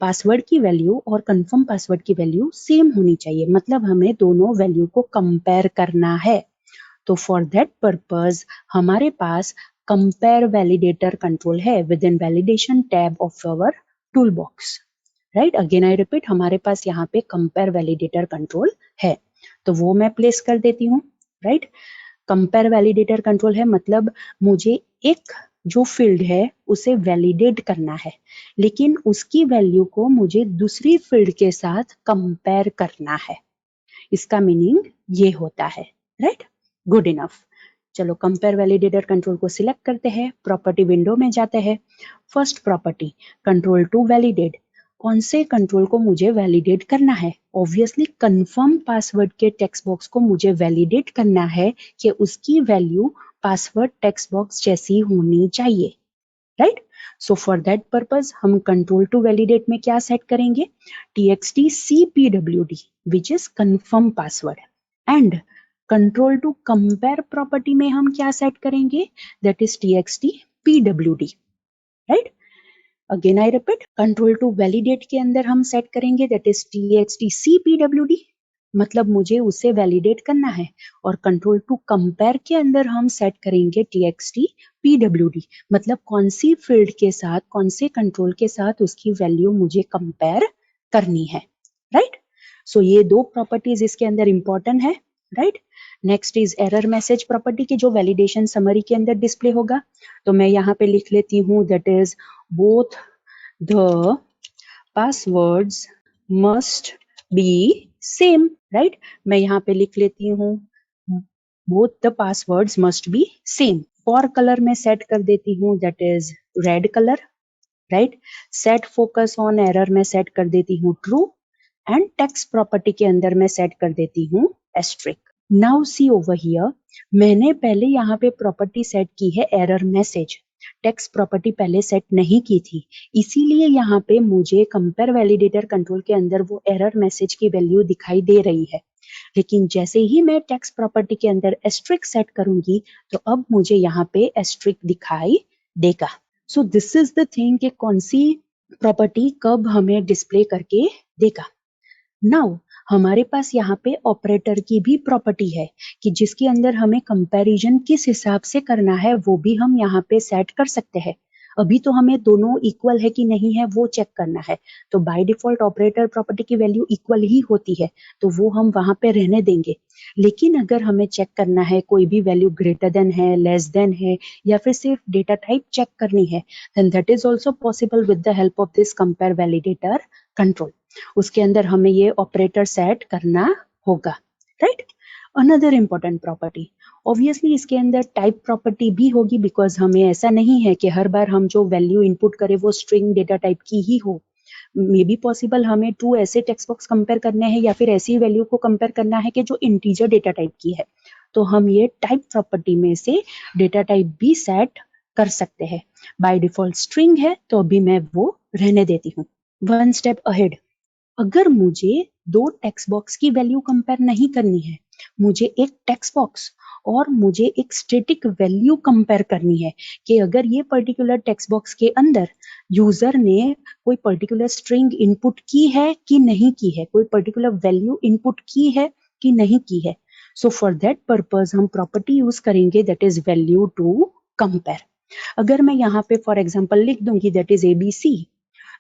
Speaker 1: पासवर्ड की वैल्यू और कंफर्म पासवर्ड की वैल्यू सेम होनी चाहिए, मतलब हमें दोनों वैल्यू को कंपेयर करना है. तो फॉर दैट पर्पस हमारे पास कंपेयर वैलिडेटर कंट्रोल है within validation tab of our tool box. Right, again I repeat, हमारे पास यहाँ पे कंपेयर वैलिडेटर कंट्रोल है तो वो मैं प्लेस कर देती हूँ. राइट, कंपेयर वैलिडेटर कंट्रोल है मतलब मुझे एक जो फील्ड है उसे वैलिडेट करना है लेकिन उसकी वैल्यू को मुझे दूसरी फील्ड के साथ कंपेयर करना है. इसका मीनिंग ये होता है. Right, good enough. चलो कंपेयर वैलिडेटर कंट्रोल को सिलेक्ट करते हैं, प्रॉपर्टी विंडो में जाते हैं. First property control to validate. कौन से कंट्रोल को मुझे वैलिडेट करना है? ऑब्वियसली कंफर्म पासवर्ड के टेक्स्ट बॉक्स को मुझे वैलिडेट करना है कि उसकी वैल्यू पासवर्ड टेक्स्ट बॉक्स जैसी होनी चाहिए. Right, so for that purpose हम कंट्रोल टू वैलिडेट में क्या सेट करेंगे, txtcpwd which is confirm password. And control to compare property में हम क्या सेट करेंगे, that is txtpwd. Right, again I repeat, control to validate के अंदर हम सेट करेंगे दैट इज txtcpwd, मतलब मुझे उसे वैलिडेट करना है. और कंट्रोल टू कंपेयर के अंदर हम सेट करेंगे txtpwd, मतलब कौन सी फील्ड के साथ, कौन से कंट्रोल के साथ उसकी वैल्यू मुझे कंपेयर करनी है. राइट, सो ये दो प्रॉपर्टीज इसके अंदर इंपॉर्टेंट है. Right, next is error message property की जो वैलिडेशन समरी के अंदर डिस्प्ले होगा तो मैं यहाँ पे लिख लेती हूँ that is both the passwords must be same. Right, मैं यहाँ पे लिख लेती हूँ both the passwords must be same. For colour में सेट कर देती हूँ that is red colour. Right, set focus on error में सेट कर देती हूँ ट्रू. एंड टेक्स्ट प्रॉपर्टी के अंदर मैं सेट कर देती हूँ asterisk. Now see over here, मैंने पहले यहाँ पे प्रॉपर्टी सेट की है एरर मैसेज, टेक्स्ट प्रॉपर्टी पहले सेट नहीं की थी, इसीलिए यहाँ पे मुझे कंपेयर वैलिडेटर कंट्रोल के अंदर वो एरर मैसेज की वैल्यू दिखाई दे रही है. लेकिन जैसे ही मैं टेक्स्ट प्रॉपर्टी के अंदर एस्ट्रिक सेट करूंगी तो अब मुझे यहाँ पे एस्ट्रिक दिखाई देगा. सो दिस इज द थिंग कि कौन सी प्रॉपर्टी कब हमें डिस्प्ले करके देगा. नाउ हमारे पास यहाँ पे ऑपरेटर की भी प्रॉपर्टी है कि जिसके अंदर हमें कंपैरिजन किस हिसाब से करना है वो भी हम यहाँ पे सेट कर सकते हैं. अभी तो हमें दोनों इक्वल है कि नहीं है वो चेक करना है तो बाय डिफॉल्ट ऑपरेटर प्रॉपर्टी की वैल्यू इक्वल ही होती है तो वो हम वहां पे रहने देंगे. लेकिन अगर हमें चेक करना है कोई भी वैल्यू ग्रेटर देन है, लेस देन है या फिर सिर्फ डेटा टाइप चेक करनी है then that is also possible with the help of this compare validator control. उसके अंदर हमें ये ऑपरेटर सेट करना होगा. Right, another important property, obviously इसके अंदर टाइप प्रॉपर्टी भी होगी बिकॉज हमें ऐसा नहीं है कि हर बार हम जो वैल्यू इनपुट करें वो स्ट्रिंग डेटा टाइप की ही हो. मे बी पॉसिबल हमें 2 ऐसे टेक्स्ट बॉक्स कंपेयर करने हैं या फिर ऐसी वैल्यू को कंपेयर करना है कि जो इंटीजर डेटा टाइप की है, तो हम ये टाइप प्रॉपर्टी में से डेटा टाइप भी सेट कर सकते हैं। बाय डिफॉल्ट स्ट्रिंग है तो अभी मैं वो रहने देती हूँ। वन स्टेप अहेड, अगर मुझे 2 टेक्स्ट बॉक्स की वैल्यू कंपेयर नहीं करनी है, मुझे एक टेक्स्ट बॉक्स और मुझे एक स्टैटिक वैल्यू कंपेयर करनी है कि अगर ये पर्टिकुलर टेक्स्ट बॉक्स के अंदर यूजर ने कोई पर्टिकुलर स्ट्रिंग इनपुट की है कि नहीं की है, कोई पर्टिकुलर वैल्यू इनपुट की है कि नहीं की है। सो फॉर दैट पर्पज हम प्रॉपर्टी यूज करेंगे that is value to compare. अगर मैं यहाँ पे फॉर एग्जाम्पल लिख दूंगी दैट इज ABC,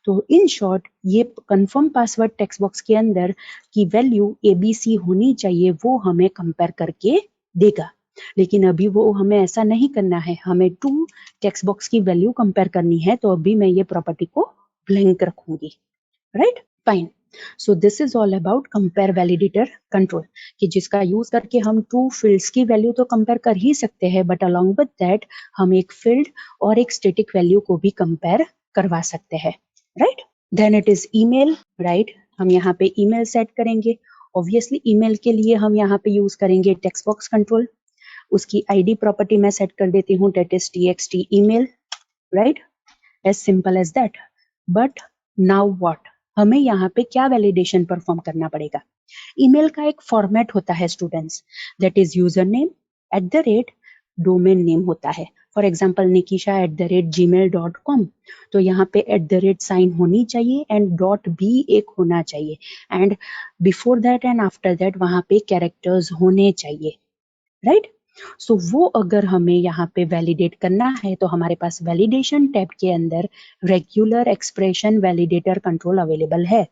Speaker 1: तो इन शॉर्ट ये कंफर्म पासवर्ड टेक्स्ट बॉक्स के अंदर की वैल्यू ABC होनी चाहिए, वो हमें कंपेयर करके देगा। लेकिन अभी वो हमें ऐसा नहीं करना है, हमें 2 टेक्स्ट बॉक्स की वैल्यू कंपेयर करनी है, तो अभी मैं ये प्रॉपर्टी को ब्लैंक रखूंगी, right, fine. So this is all about compare validator control, कि जिसका यूज करके हम 2 फील्ड्स की वैल्यू तो कंपेयर कर ही सकते हैं, बट अलोंग विद दैट हम एक फील्ड और एक स्टैटिक वैल्यू को भी कंपेयर करवा सकते हैं, right. Then it is email, right, हम यहाँ पे ईमेल सेट करेंगे। ऑब्वियसली ईमेल के लिए हम यहाँ पे यूज करेंगे टेक्स्ट बॉक्स कंट्रोल। उसकी आईडी प्रॉपर्टी मैं सेट कर देती हूँ that is TXT email, right, as simple as that. But now what, हमें यहाँ पे क्या वैलिडेशन परफॉर्म करना पड़ेगा। ईमेल का एक फॉर्मेट होता है students, that is user name @ domain name होता है। फॉर एग्जाम्पल nikisha@gmail.com, तो यहाँ पे @ साइन होनी चाहिए एंड डॉट भी एक होना चाहिए, and before that and after that वहां पे कैरेक्टर्स होने चाहिए, राइट। सो वो अगर हमें यहाँ पे वैलिडेट करना है तो हमारे पास वैलिडेशन टैब के अंदर regular expression validator control available है।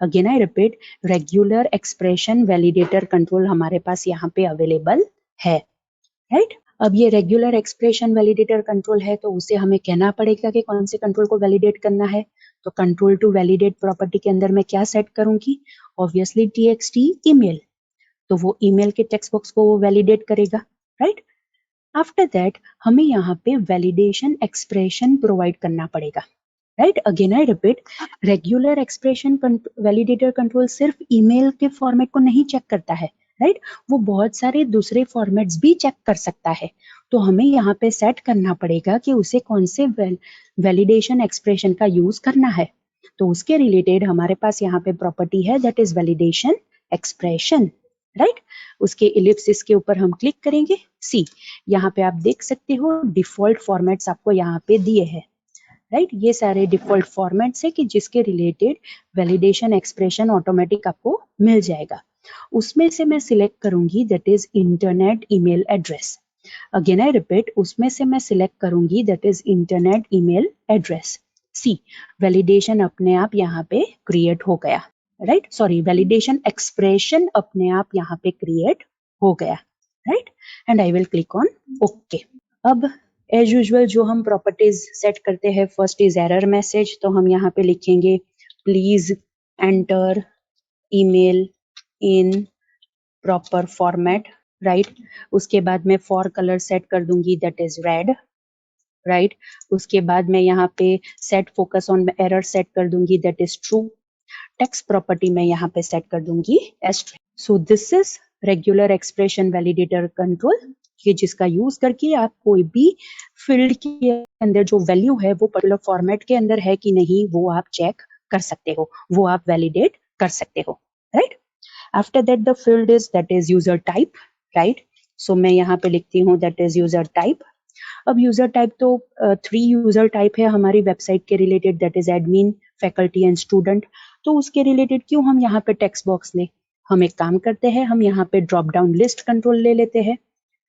Speaker 1: Again I repeat, regular expression validator control हमारे पास यहाँ पे अवेलेबल है, राइट। अब ये रेगुलर एक्सप्रेशन वैलिडेटर कंट्रोल है तो उसे हमें कहना पड़ेगा कि कौन से कंट्रोल को वैलिडेट करना है। तो कंट्रोल टू वैलिडेट प्रॉपर्टी के अंदर मैं क्या सेट करूंगी, ऑब्वियसली TXT email, तो वो ईमेल के टेक्स्ट बॉक्स को वो वैलिडेट करेगा, राइट। आफ्टर दैट हमें यहाँ पे वैलिडेशन एक्सप्रेशन प्रोवाइड करना पड़ेगा, right. Again I repeat, regular expression validator control सिर्फ ईमेल के फॉर्मेट को नहीं चेक करता है, राइट, वो बहुत सारे दूसरे फॉर्मेट्स भी चेक कर सकता है। तो हमें यहाँ पे सेट करना पड़ेगा कि उसे कौन से वैलिडेशन एक्सप्रेशन का यूज करना है। तो उसके रिलेटेड हमारे पास यहाँ पे प्रॉपर्टी है that is validation expression, right. उसके इलिप्सिस के ऊपर हम क्लिक करेंगे। सी, यहाँ पे आप देख सकते हो डिफॉल्ट फॉर्मेट्स आपको यहाँ पे दिए हैं, राइट। ये सारे डिफॉल्ट फॉर्मेट्स है कि जिसके रिलेटेड वैलिडेशन एक्सप्रेशन ऑटोमेटिक आपको मिल जाएगा। उसमें से मैं सिलेक्ट करूंगी that is internet email address. Again I repeat, उसमें से मैं सिलेक्ट करूंगी that is internet email address. See, validation अपने आप यहाँ पे क्रिएट हो गया, राइट, सॉरी, वैलिडेशन एक्सप्रेशन अपने आप यहाँ पे क्रिएट हो गया, right, and I will click on okay. अब एज यूजुअल जो हम प्रॉपर्टीज सेट करते हैं, फर्स्ट इज एरर मैसेज, तो हम यहाँ पे लिखेंगे please enter email in proper format, right. उसके बाद मैं फॉर कलर सेट कर दूंगी दैट इज रेड, राइट। उसके बाद मैं यहाँ पे set focus on error set कर दूंगी that is true. Text property मैं यहाँ पे सेट कर दूंगी asterisk. So this is regular expression validator control, ये जिसका यूज करके आप कोई भी फील्ड के अंदर जो वैल्यू है वो पर्टिकुलर फॉर्मेट के अंदर है कि नहीं वो आप चेक कर सकते हो, वो आप वैलिडेट कर सकते हो, right. After that the field is that is user type, right. So मैं यहाँ पे लिखती हूँ दैट इज यूजर टाइप। अब यूजर टाइप तो 3 यूजर टाइप है हमारी वेबसाइट के related, that is admin, faculty and student. तो उसके रिलेटेड क्यों हम यहाँ पे टेक्स्ट बॉक्स लें, हम एक काम करते हैं, हम यहाँ पे ड्रॉप डाउन लिस्ट कंट्रोल ले लेते हैं,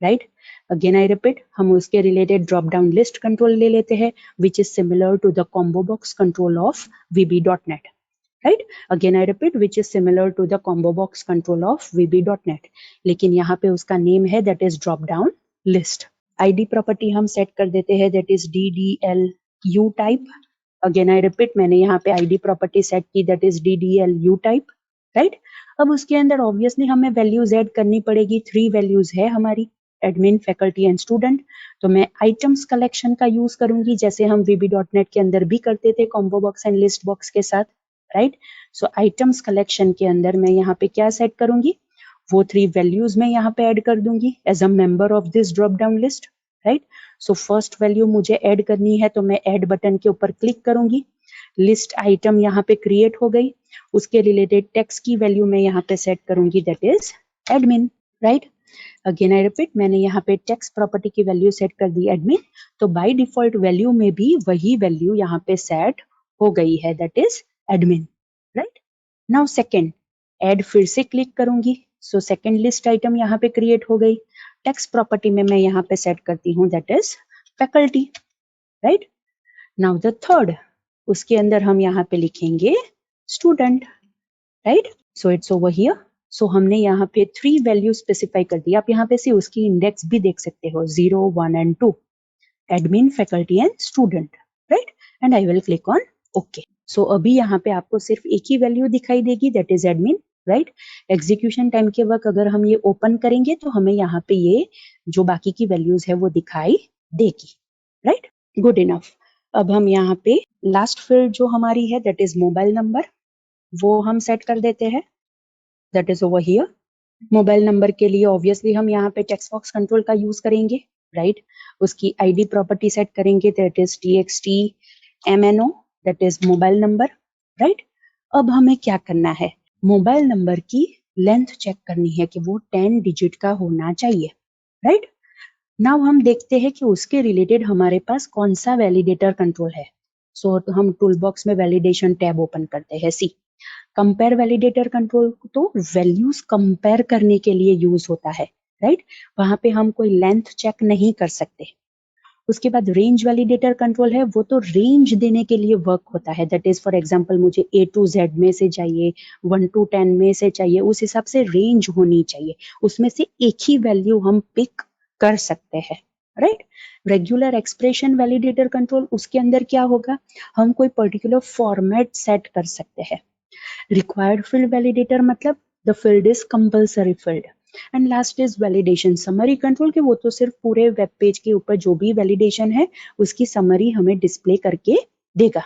Speaker 1: राइट। अगेन आई रिपीट, हम उसके related drop down list control ले लेते हैं which is similar to the combo box control of VB.NET, right. Again I repeat, which is similar to the combo box control of VB.NET, लेकिन यहाँ पे उसका name है that is drop down list. ID property हम set कर देते हैं that is DDLU type. Again I repeat, मैंने यहाँ पे आईडी प्रॉपर्टी सेट की that is DDLU type, right. अब उसके अंदर ऑब्वियसली हमें वैल्यूज ऐड करनी पड़ेगी, 3 वैल्यूज है हमारी, एडमिन, फैकल्टी एंड स्टूडेंट। तो मैं आइटम्स कलेक्शन का यूज करूंगी जैसे हम VB.NET के अंदर भी करते थे combo box and list box के साथ, राइट। सो आइटम्स कलेक्शन के अंदर मैं यहाँ पे क्या सेट करूंगी, वो 3 वैल्यूज मैं यहाँ पे ऐड कर दूंगी as a member of this drop down list, right. So first value मुझे ऐड करनी है तो मैं ऐड बटन के ऊपर क्लिक करूंगी, लिस्ट आइटम यहाँ पे क्रिएट हो गई, उसके रिलेटेड टेक्स्ट की वैल्यू मैं यहाँ पे सेट करूंगी that is admin, right. Again I repeat, मैंने यहाँ पे टेक्स्ट प्रॉपर्टी की वैल्यू सेट कर दी एडमिन, तो बाय डिफॉल्ट वैल्यू में भी वही वैल्यू यहाँ पे सेट हो गई है that is admin, right. Now second add फिर से क्लिक करूंगी, सो सेकंड लिस्ट आइटम यहाँ पे क्रिएट हो गई, टेक्स्ट प्रॉपर्टी में मैं यहाँ पे सेट करती हूँ that is faculty, right. Now the third, उसके अंदर हम यहाँ पे लिखेंगे student, right. So it's over here. So हमने यहाँ पे 3 वैल्यू स्पेसिफाई कर दी, आप यहाँ पे से उसकी इंडेक्स भी देख सकते हो 0, 1 and 2, admin, faculty and student, right. And I will click on okay. So अभी यहाँ पे आपको सिर्फ एक ही वैल्यू दिखाई देगी that is admin, right. Execution time के वक्त अगर हम ये ओपन करेंगे तो हमें यहाँ पे ये जो बाकी की वैल्यूज है वो दिखाई देगी, राइट। Good enough. अब हम यहाँ पे लास्ट फील्ड जो हमारी है दैट इज मोबाइल नंबर, वो हम सेट कर देते हैं that is over here. Mobile number के लिए ऑब्वियसली हम यहाँ पे टेक्स्ट बॉक्स कंट्रोल का यूज करेंगे, राइट। उसकी आईडी प्रॉपर्टी सेट करेंगे that is txt mno that is mobile number, right. अब हमें क्या करना है, मोबाइल नंबर की लेंथ चेक करनी है कि वो 10 डिजिट का होना चाहिए, राइट। नाउ हम देखते हैं कि उसके रिलेटेड हमारे पास कौन सा वैलिडेटर कंट्रोल है। सो हम टूल बॉक्स में वैलिडेशन टैब ओपन करते हैं, सी कंपेयर वैलिडेटर कंट्रोल तो वैल्यूज कंपेयर करने के लिए यूज होता है, राइट। वहां पे हम कोई लेंथ चेक नहीं कर सकते। उसके बाद रेंज वैलिडेटर कंट्रोल है, वो तो रेंज देने के लिए वर्क होता है दैट इज फॉर एग्जांपल मुझे A to Z में से चाहिए, 1 to 10 में से चाहिए, उस हिसाब से रेंज होनी चाहिए, उसमें से एक ही वैल्यू हम पिक कर सकते हैं, right. Regular expression validator control, उसके अंदर क्या होगा, हम कोई पर्टिकुलर फॉर्मेट सेट कर सकते हैं। रिक्वायर्ड फील्ड वैलिडेटर मतलब the field is compulsory field. And last is validation summary control के वो तो सिर्फ पूरे वेब पेज के ऊपर जो भी वैलिडेशन है उसकी समरी हमें डिस्प्ले करके देगा।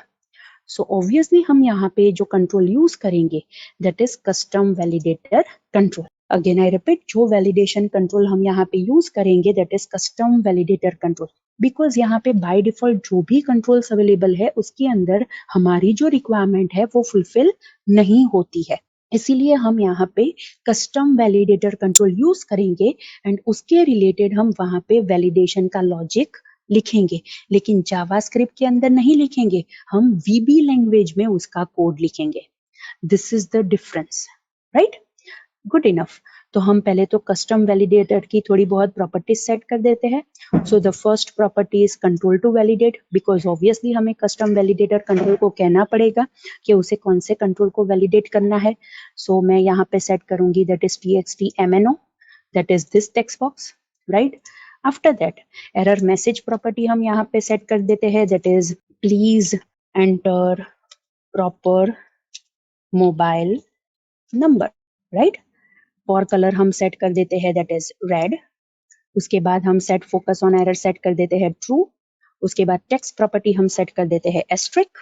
Speaker 1: सो ऑब्वियसली हम यहाँ पे जो कंट्रोल यूज करेंगे that is custom validator control. Again I repeat, जो वैलिडेशन कंट्रोल हम यहाँ पे यूज करेंगे that is custom validator control, because यहाँ पे बाय डिफॉल्ट जो भी कंट्रोल्स अवेलेबल है उसके अंदर हमारी जो रिक्वायरमेंट है वो फुलफिल नहीं होती है, इसीलिए हम यहाँ पे कस्टम वैलिडेटर कंट्रोल यूज करेंगे एंड उसके रिलेटेड हम वहां पे वैलिडेशन का लॉजिक लिखेंगे, लेकिन जावास्क्रिप्ट के अंदर नहीं लिखेंगे, हम VB लैंग्वेज में उसका कोड लिखेंगे। This is the difference, right. Good enough. तो हम पहले तो कस्टम वैलिडेटर की थोड़ी बहुत प्रॉपर्टीज सेट कर देते हैं। So the first property is control to validate, because obviously हमें कस्टम वैलिडेटर कंट्रोल को कहना पड़ेगा कि उसे कौन से कंट्रोल को वैलिडेट करना है। सो मैं यहाँ पे सेट करूंगी that is txt mno that is this text box, right. After that error message property हम यहाँ पे सेट कर देते हैं that is please enter proper mobile number, right. For colour हम सेट कर देते हैं दैट इज रेड, उसके बाद हम set focus on error set कर देते हैं ट्रू, उसके बाद टेक्स्ट प्रॉपर्टी हम सेट कर देते हैं एस्ट्रिक।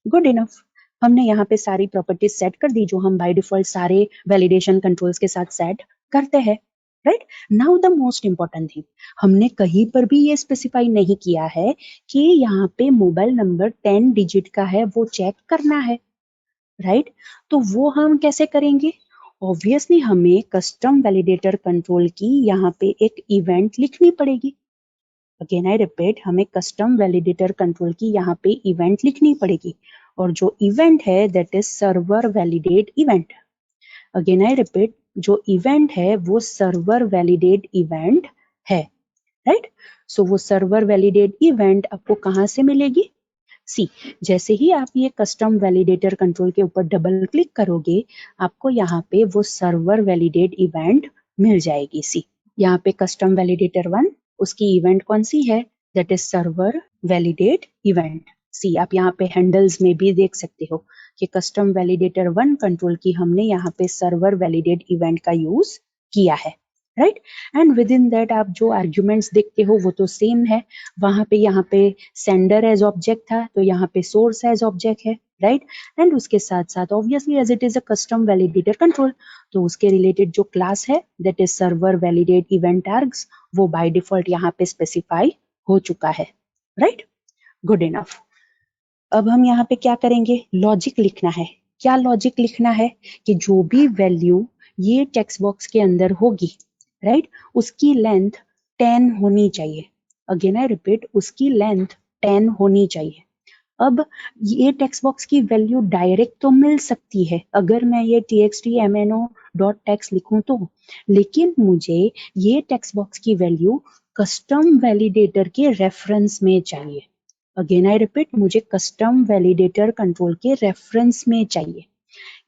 Speaker 1: Good enough. हमने यहाँ पे सारी प्रॉपर्टीज सेट कर दी जो हम बाय डिफॉल्ट सारे वैलिडेशन कंट्रोल्स के साथ सेट करते हैं, right. Now the most important thing, हमने कहीं पर भी ये स्पेसिफाई नहीं किया है कि यहाँ पे मोबाइल नंबर 10 डिजिट का है वो चेक करना है, राइट। तो वो हम कैसे करेंगे, ऑब्वियसली हमें कस्टम वैलिडेटर कंट्रोल की यहाँ पे एक इवेंट लिखनी पड़ेगी। अगेन आई रिपीट, हमें कस्टम वैलिडेटर कंट्रोल की यहाँ पे इवेंट लिखनी पड़ेगी और जो इवेंट है that is server validate event. Again I repeat, जो इवेंट है वो सर्वर वैलिडेट इवेंट है, राइट। सो वो सर्वर वैलिडेट इवेंट आपको कहाँ से मिलेगी, सी जैसे ही आप ये कस्टम वैलिडेटर कंट्रोल के ऊपर डबल क्लिक करोगे आपको यहाँ पे वो सर्वर वैलिडेट इवेंट मिल जाएगी। सी यहाँ पे कस्टम वैलिडेटर 1 उसकी इवेंट कौन सी है that is server validate event. See आप यहाँ पे हैंडल्स में भी देख सकते हो कि कस्टम वैलिडेटर 1 कंट्रोल की हमने यहाँ पे सर्वर वैलिडेट इवेंट का यूज किया है, right. And with in that आप जो आर्ग्यूमेंट्स देखते हो वो तो सेम है, वहां पे यहाँ पे सेंडर एज ऑब्जेक्ट था तो यहाँ पे सोर्स एज ऑब्जेक्ट है, राइट। एंड उसके साथ साथ obviously as it is a custom validator control, तो उसके रिलेटेड जो क्लास है that is server validate event args, वो बाय डिफॉल्ट यहाँ पे स्पेसिफाई हो चुका है, राइट। Good enough. अब हम यहाँ पे क्या करेंगे, लॉजिक लिखना है। क्या लॉजिक लिखना है कि जो भी वैल्यू ये टेक्स्ट बॉक्स के अंदर होगी, राइट, उसकी लेंथ 10 होनी चाहिए। अगेन आई रिपीट, उसकी लेंथ 10 होनी चाहिए। अब ये टेक्स्ट बॉक्स की वैल्यू डायरेक्ट तो मिल सकती है अगर मैं ये txt mno डॉट टेक्स्ट लिखूं तो, लेकिन मुझे ये टेक्स्ट बॉक्स की वैल्यू कस्टम वैलिडेटर के रेफरेंस में चाहिए। अगेन आई रिपीट, मुझे कस्टम वैलिडेटर कंट्रोल के रेफरेंस में चाहिए।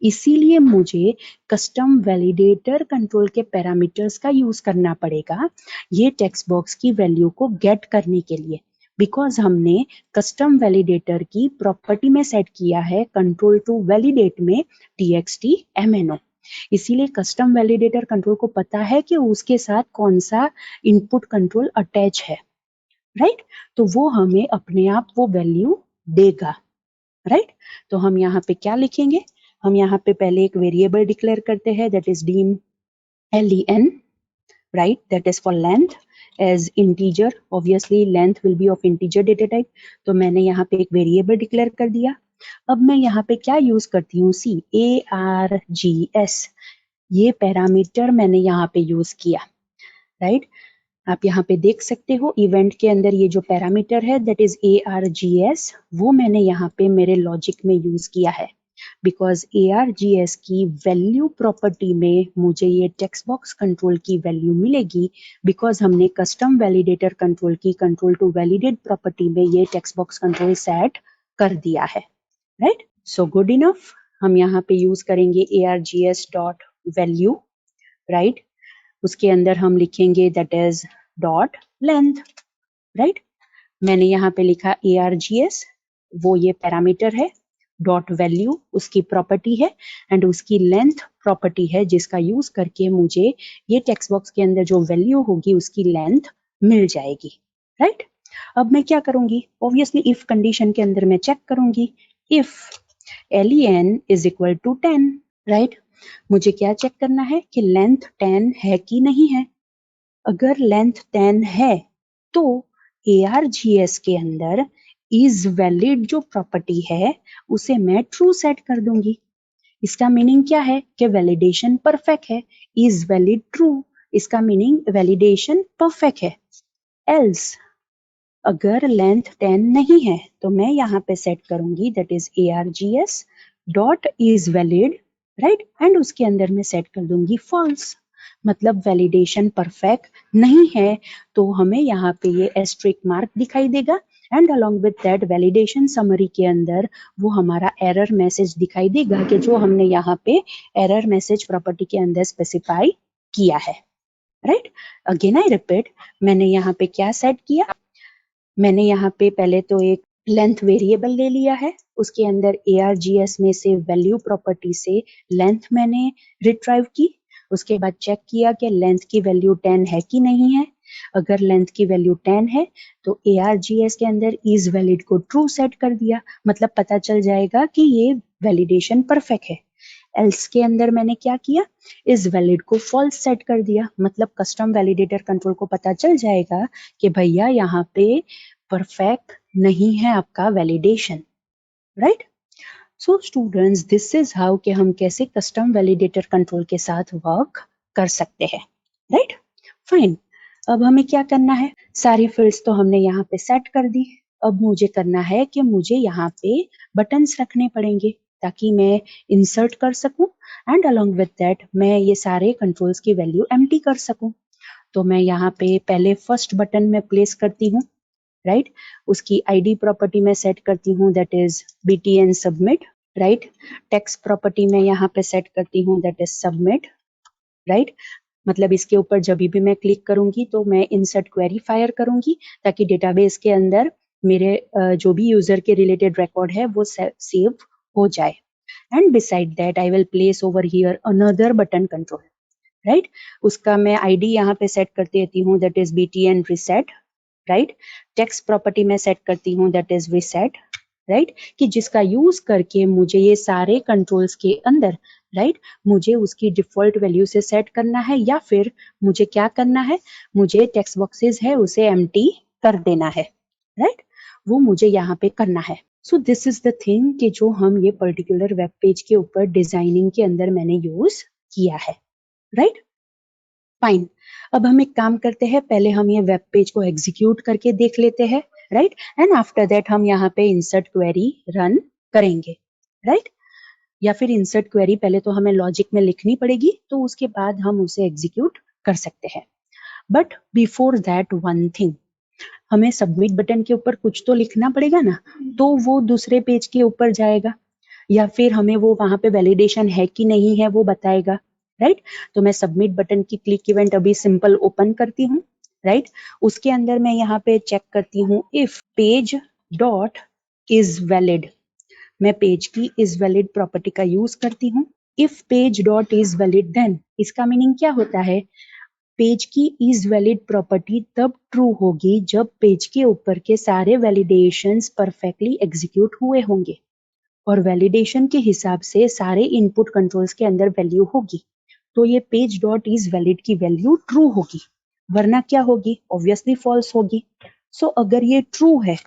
Speaker 1: इसीलिए मुझे कस्टम वैलिडेटर कंट्रोल के पैरामीटर्स का यूज करना पड़ेगा ये टेक्स्ट बॉक्स की वैल्यू को गेट करने के लिए, बिकॉज हमने कस्टम वैलिडेटर की प्रॉपर्टी में सेट किया है कंट्रोल टू वैलिडेट में txt mno। इसीलिए कस्टम वैलिडेटर कंट्रोल को पता है कि उसके साथ कौन सा इनपुट कंट्रोल अटैच है, राइट। तो वो हमें अपने आप वो वैल्यू देगा, राइट। तो हम यहाँ पे क्या लिखेंगे, हम यहाँ पे पहले एक वेरिएबल डिक्लेयर करते हैं that is dim len, right, that is for length as integer, obviously length will be of integer data type, तो मैंने यहाँ पे एक वेरिएबल डिक्लेयर कर दिया। अब मैं यहाँ पे क्या यूज करती हूँ, सी args, ये पैरामीटर मैंने यहाँ पे यूज किया, राइट। आप यहाँ पे देख सकते हो इवेंट के अंदर ये जो पैरामीटर है दैट इज args, वो मैंने यहाँ पे मेरे लॉजिक में यूज किया है, बिकॉज args की वैल्यू प्रॉपर्टी में मुझे ये टेक्स्ट बॉक्स कंट्रोल की वैल्यू मिलेगी, बिकॉज हमने कस्टम वैलिडेटर कंट्रोल की कंट्रोल टू वैलिडेट प्रॉपर्टी में ये टेक्स्ट बॉक्स कंट्रोल सेट कर दिया है, राइट। सो गुड इनफ, हम यहाँ पे यूज करेंगे args डॉट वैल्यू, राइट। उसके अंदर हम लिखेंगे that is dot length, right. मैंने यहाँ पे लिखा args, वो ये पैरामीटर है, डॉट वैल्यू उसकी प्रॉपर्टी है, एंड उसकी लेंथ प्रॉपर्टी है जिसका यूज करके मुझे ये टेक्स्ट बॉक्स के अंदर जो वैल्यू होगी उसकी लेंथ मिल जाएगी, राइट। अब मैं क्या करूंगी, ऑब्वियसली इफ कंडीशन के अंदर मैं चेक करूंगी if len is equal to 10, right. मुझे क्या चेक करना है कि लेंथ 10 है कि नहीं है। अगर लेंथ 10 है तो args के अंदर इज वैलिड जो प्रॉपर्टी है उसे मैं ट्रू सेट कर दूंगी। इसका मीनिंग क्या है कि वैलिडेशन परफेक्ट है, इज वैलिड ट्रू, इसका मीनिंग वैलिडेशन परफेक्ट है। एल्स अगर लेंथ 10 नहीं है तो मैं यहाँ पे सेट करूंगी that is args dot is valid, right, and उसके अंदर मैं सेट कर दूंगी फॉल्स, मतलब वैलिडेशन परफेक्ट नहीं है, तो हमें यहाँ पे ये एस्ट्रिक मार्क दिखाई देगा, and along with that validation summary के अंदर वो हमारा एरर मैसेज दिखाई देगा कि जो हमने यहाँ पे एरर मैसेज प्रॉपर्टी के अंदर स्पेसिफाई किया है, राइट। अगेन आई रिपीट, मैंने यहाँ पे क्या सेट किया, मैंने यहाँ पे पहले तो एक लेंथ वेरिएबल ले लिया है, उसके अंदर args में से वैल्यू प्रॉपर्टी से लेंथ मैंने रिट्राइव की, उसके बाद चेक किया कि लेंथ की वैल्यू 10 है कि नहीं है। अगर लेंथ की वैल्यू 10 है तो args के अंदर इज वैलिड को ट्रू सेट कर दिया, मतलब पता चल जाएगा कि ये वैलिडेशन परफेक्ट है। एल्स के अंदर मैंने क्या किया, इज वैलिड को फॉल्स सेट कर दिया, मतलब कस्टम वैलिडेटर कंट्रोल को पता चल जाएगा कि भैया यहाँ पे परफेक्ट नहीं है आपका validation, right. So students, this is how कि हम कैसे कस्टम वैलिडेटर कंट्रोल के साथ वर्क कर सकते हैं, राइट। फाइन, अब हमें क्या करना है, सारी फील्ड्स तो हमने यहाँ पे सेट कर दी, अब मुझे करना है कि मुझे यहाँ पे बटन्स रखने पड़ेंगे ताकि मैं इंसर्ट कर सकूं, एंड अलोंग विद दैट मैं ये सारे कंट्रोल्स की वैल्यू एम्प्टी कर सकूं। तो मैं यहाँ पे पहले फर्स्ट बटन में प्लेस करती हूँ, राइट, उसकी आईडी प्रॉपर्टी में सेट करती हूँ that is btn submit, right. Text property में यहाँ पे सेट करती हूँ दैट इज सबमिट, राइट। मतलब इसके ऊपर जब भी मैं क्लिक करूंगी तो मैं इंसर्ट क्वेरी फायर करूंगी ताकि डेटाबेस के अंदर मेरे जो भी यूजर के रिलेटेड रिकॉर्ड है वो सेव हो जाए। And beside that I will place over here another button control, right. उसका मैं आईडी यहाँ पे सेट कर देती हूँ, that is btn reset, right. Text property में सेट करती हूँ, दैट इज reset, राइट, कि जिसका यूज करके मुझे ये सारे कंट्रोल्स के अंदर, राइट, मुझे उसकी डिफॉल्ट वैल्यू से सेट करना है, या फिर मुझे क्या करना है, मुझे टेक्स्ट बॉक्सेस है उसे एम्प्टी कर देना है, राइट, वो मुझे यहाँ पे करना है। सो दिस इज द थिंग कि जो हम ये पर्टिकुलर वेब पेज के ऊपर डिजाइनिंग के अंदर मैंने यूज किया है, राइट। फाइन। अब हम एक काम करते हैं, पहले हम ये वेब पेज को एग्जीक्यूट करके देख लेते हैं, राइट, एंड आफ्टर दैट हम यहाँ पे इंसर्ट क्वेरी रन करेंगे, राइट। या फिर इंसर्ट क्वेरी पहले तो हमें लॉजिक में लिखनी पड़ेगी, तो उसके बाद हम उसे एग्जीक्यूट कर सकते हैं। But before that one thing, हमें सबमिट बटन के ऊपर कुछ तो लिखना पड़ेगा ना, तो वो दूसरे पेज के ऊपर जाएगा, या फिर हमें वो वहां पे वैलिडेशन है कि नहीं है वो बताएगा, राइट। तो मैं सबमिट बटन की क्लिक इवेंट अभी सिंपल ओपन करती हूँ, राइट। उसके अंदर मैं यहाँ पे चेक करती हूँ if page dot is valid, मैं पेज की इज वैलिड प्रॉपर्टी का यूज करती हूँ। If page dot is valid then, इसका मीनिंग क्या होता है, पेज की इज वैलिड प्रॉपर्टी तब ट्रू होगी जब पेज के ऊपर के सारे वैलिडेशंस परफेक्टली एग्जीक्यूट हुए होंगे और वैलिडेशन के हिसाब से सारे इनपुट कंट्रोल्स के अंदर वैल्यू होगी, तो ये पेज डॉट इज वैलिड की वैल्यू ट्रू होगी, वरना क्या होगी, ऑब्वियसली फॉल्स होगी। सो अगर ये ट्रू है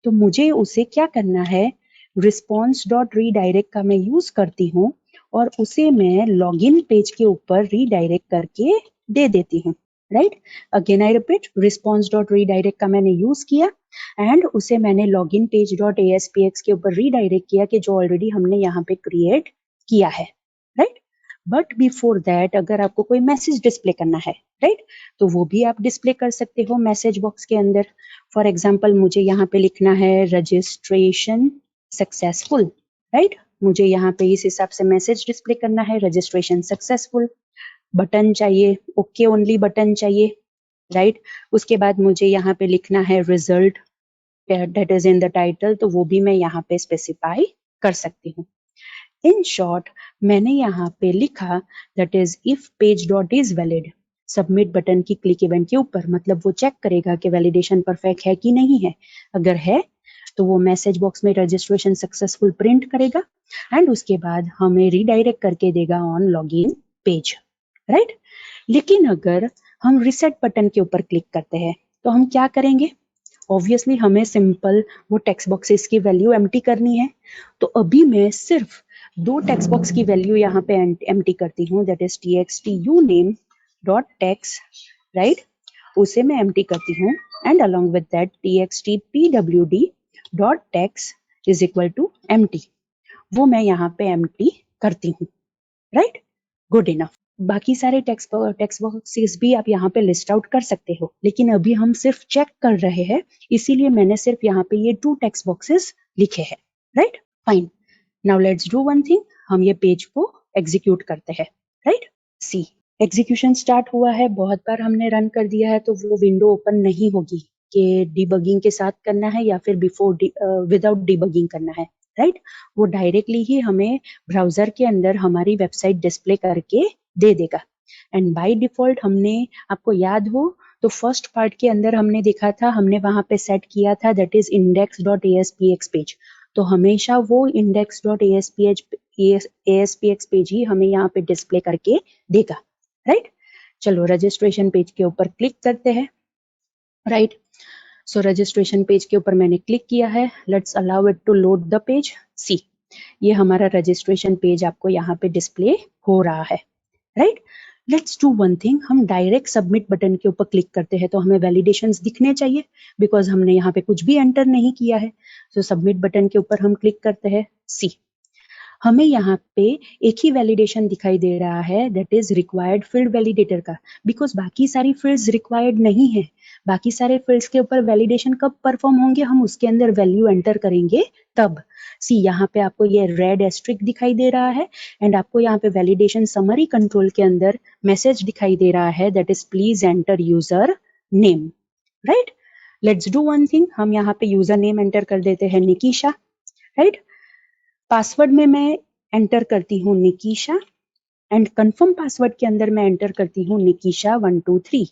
Speaker 1: तो मुझे उसे क्या करना है, रिस्पॉन्स डॉट रीडायरेक्ट का मैं यूज करती हूँ और उसे मैं लॉगिन पेज के ऊपर रीडायरेक्ट करके दे देती हूँ, right. Again I repeat, response dot redirect का मैंने यूज किया एंड उसे मैंने लॉगिन पेज डॉट ASPX के ऊपर रीडायरेक्ट किया कि जो ऑलरेडी हमने यहाँ पे क्रिएट किया है, राइट। बट बिफोर दैट अगर आपको कोई मैसेज डिस्प्ले करना है, राइट, तो वो भी आप डिस्प्ले कर सकते हो मैसेज बॉक्स के अंदर। फॉर एग्जाम्पल मुझे यहाँ पे लिखना है रजिस्ट्रेशन सक्सेसफुल, राइट, मुझे यहाँ पे इस हिसाब से मैसेज डिस्प्ले करना है, रजिस्ट्रेशन सक्सेसफुल, बटन चाहिए, ओके ओनली बटन चाहिए, राइट। उसके बाद मुझे यहाँ पे लिखना है result that is in the title, तो वो भी मैं यहाँ पे स्पेसिफाई कर सकती हूँ। इन शॉर्ट मैंने यहाँ पे लिखा that is if page dot is valid, submit button की क्लिक इवेंट के ऊपर, मतलब वो चेक करेगा कि वैलिडेशन परफेक्ट है कि नहीं है, अगर है तो वो मैसेज बॉक्स में रजिस्ट्रेशन सक्सेसफुल प्रिंट करेगा एंड उसके बाद हमें रीडायरेक्ट करके देगा ऑन लॉगिन पेज, राइट। लेकिन अगर हम रिसेट बटन के ऊपर क्लिक करते हैं तो हम क्या करेंगे, ऑब्वियसली हमें सिंपल वो टेक्स्ट बॉक्सेस की वैल्यू एम्प्टी करनी है, तो अभी मैं सिर्फ दो टेक्स्ट बॉक्स की वैल्यू यहाँ पे एम्प्टी करती हूँ, that is txt uname dot text, right, उसे मैं एम्प्टी करती हूँ and along with that txt pwd dot text is equal to empty, वो मैं यहाँ पे एम्प्टी करती हूँ, राइट, गुड इनफ। बाकी सारे टेक्स्ट बॉक्सेस भी आप यहाँ पे लिस्ट आउट कर सकते हो, लेकिन अभी हम सिर्फ चेक कर रहे हैं, इसीलिए मैंने सिर्फ यहाँ पे ये 2 टेक्स्ट बॉक्सेस लिखे हैं, right. Fine, now let's do one thing, हम ये पेज को एग्जीक्यूट करते हैं, राइट। सी, एग्जीक्यूशन स्टार्ट हुआ है, बहुत बार हमने रन कर दिया है, तो वो विंडो ओपन नहीं होगी कि डिबगिंग के साथ करना है या फिर बिफोर विदाउट डिबगिंग करना है, राइट। वो डायरेक्टली ही हमें ब्राउजर के अंदर हमारी वेबसाइट डिस्प्ले करके दे देगा। एंड बाय डिफॉल्ट हमने, आपको याद हो तो फर्स्ट पार्ट के अंदर हमने देखा था, हमने वहां पे सेट किया था दैट इज index.aspx पेज, तो हमेशा वो index.aspx पेज ही हमें यहाँ पे डिस्प्ले करके देगा, राइट। चलो रजिस्ट्रेशन पेज के ऊपर क्लिक करते हैं, राइट। सो रजिस्ट्रेशन पेज के ऊपर मैंने क्लिक किया है, let's allow it to load the page. See, ये हमारा रजिस्ट्रेशन पेज आपको यहाँ पे डिस्प्ले हो रहा है, right. Let's do one thing, हम डायरेक्ट सबमिट बटन के ऊपर क्लिक करते हैं तो हमें वैलिडेशंस दिखने चाहिए, बिकॉज हमने यहाँ पे कुछ भी एंटर नहीं किया है। सो सबमिट बटन के ऊपर हम क्लिक करते हैं। सी, हमें यहाँ पे एक ही वैलिडेशन दिखाई दे रहा है, that is required field validator का, बिकॉज बाकी सारी फील्ड्स रिक्वायर्ड नहीं है। बाकी सारे फील्ड्स के ऊपर वैलिडेशन कब परफॉर्म होंगे, हम उसके अंदर वैल्यू एंटर करेंगे तब। सी, यहाँ पे आपको ये रेड एस्ट्रिक दिखाई दे रहा है एंड आपको यहाँ पे वैलिडेशन समरी कंट्रोल के अंदर मैसेज दिखाई दे रहा है, that is please enter user name, right. Let's do one thing, हम यहाँ पे यूजर नेम एंटर कर देते हैं निकिशा, राइट। पासवर्ड में मैं एंटर करती हूँ निकिशा, एंड कंफर्म पासवर्ड के अंदर मैं एंटर करती हूँ Nikisha 123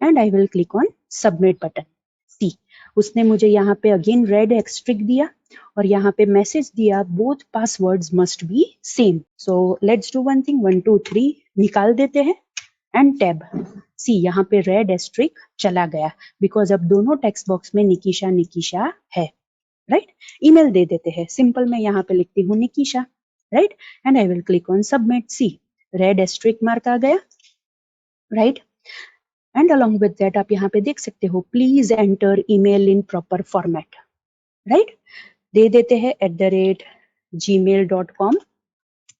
Speaker 1: and I will click on submit button. See, उसने मुझे यहाँ पे अगेन रेड एक्स्ट्रिक दिया और यहाँ पे मैसेज दिया both passwords must be same. So let's do one thing, 1 2 3 निकाल देते हैं एंड टैब। सी, यहाँ पे रेड एस्ट्रिक चला गया बिकॉज अब दोनों टेक्स्ट बॉक्स में निकिशा निकिशा है, राइट। ईमेल दे देते हैं, सिंपल मैं यहाँ पे लिखती हूँ Nikisha, right, and I will click on submit. See, red asterisk mark आ गया, right, and along with that आप यहाँ पे देख सकते हो please enter email in proper format, right, दे देते हैं @gmail.com,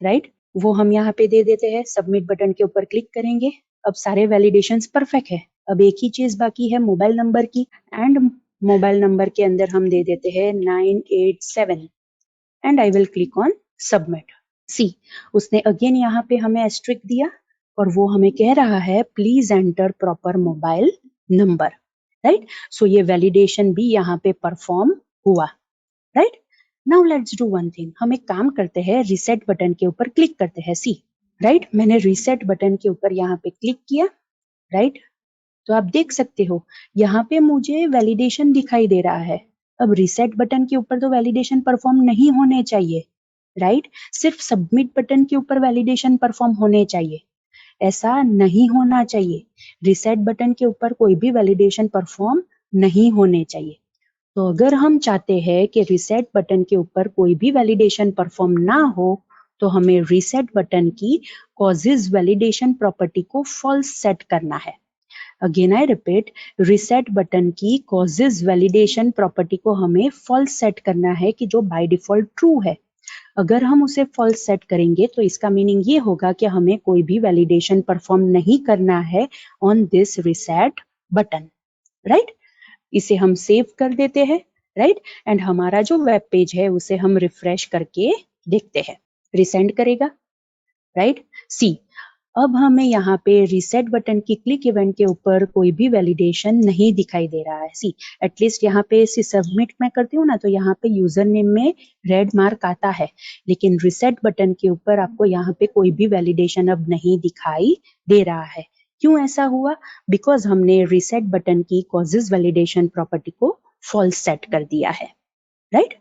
Speaker 1: राइट, वो हम यहाँ पे दे देते हैं। सबमिट बटन के ऊपर क्लिक करेंगे। अब सारे वैलिडेशंस परफेक्ट है। अब एक ही चीज बाकी है मोबाइल नंबर की, एंड मोबाइल नंबर के अंदर हम दे देते हैं 987 and I will click on submit. See, उसने अगेन यहाँ पे हमें एस्ट्रिक दिया और वो हमें कह रहा है please enter proper mobile number, right. So ये वैलिडेशन भी यहाँ पे परफॉर्म हुआ, right. Now let's do one thing, हम एक काम करते हैं, रीसेट बटन के ऊपर क्लिक करते हैं। सी, राइट, मैंने रीसेट बटन के ऊपर यहाँ पे क्लिक किया, राइट, तो आप देख सकते हो यहाँ पे मुझे वैलिडेशन दिखाई दे रहा है। अब रीसेट बटन के ऊपर तो वैलिडेशन परफॉर्म नहीं होने चाहिए, राइट, सिर्फ सबमिट बटन के ऊपर वैलिडेशन परफॉर्म होने चाहिए। ऐसा नहीं होना चाहिए, रीसेट बटन के ऊपर कोई भी वैलिडेशन परफॉर्म नहीं होने चाहिए। तो अगर हम चाहते हैं कि रीसेट बटन के ऊपर कोई भी वैलिडेशन परफॉर्म ना हो, तो हमें रीसेट बटन की कॉजेज वैलिडेशन प्रॉपर्टी को फॉल्स सेट करना है। Again I repeat, reset button की कॉजेज वैलिडेशन प्रॉपर्टी को हमें फॉल्स सेट करना है कि जो बाय डिफॉल्ट ट्रू है। अगर हम उसे फॉल्स सेट करेंगे तो इसका मीनिंग ये होगा कि हमें कोई भी वैलिडेशन परफॉर्म नहीं करना है on this reset button, right. इसे हम सेव कर देते हैं, राइट, एंड हमारा जो वेब पेज है उसे हम रिफ्रेश करके देखते हैं, रिसेंड करेगा, राइट। सी, अब हमें यहाँ पे रीसेट बटन की क्लिक इवेंट के ऊपर कोई भी वैलिडेशन नहीं दिखाई दे रहा है। सी, एटलीस्ट यहाँ पे सबमिट मैं करती हूँ ना, तो यहाँ पे यूजर नेम में रेड मार्क आता है, लेकिन रीसेट बटन के ऊपर आपको यहाँ पे कोई भी वैलिडेशन अब नहीं दिखाई दे रहा है। क्यों ऐसा हुआ? बिकॉज हमने रीसेट बटन की कॉजेज वैलिडेशन प्रॉपर्टी को फॉल्स सेट कर दिया है, right.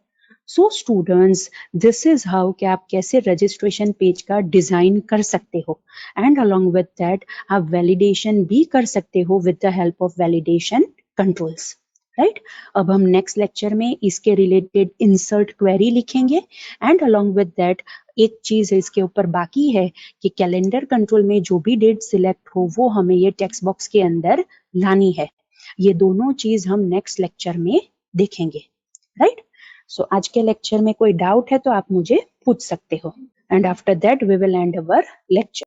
Speaker 1: So students, this is how कि आप कैसे रजिस्ट्रेशन पेज का डिजाइन कर सकते हो, एंड अलोंग विद दैट आप वैलिडेशन भी कर सकते हो with the help of validation controls, right. अब हम नेक्स्ट लेक्चर में इसके रिलेटेड इंसर्ट क्वेरी लिखेंगे, एंड अलोंग विद दैट एक चीज इसके ऊपर बाकी है कि कैलेंडर कंट्रोल में जो भी डेट सिलेक्ट हो वो हमें ये टेक्स्ट बॉक्स के अंदर लानी है। ये दोनों चीज हम नेक्स्ट लेक्चर में देखेंगे, राइट। सो आज के लेक्चर में कोई डाउट है तो आप मुझे पूछ सकते हो, and after that we will end our lecture.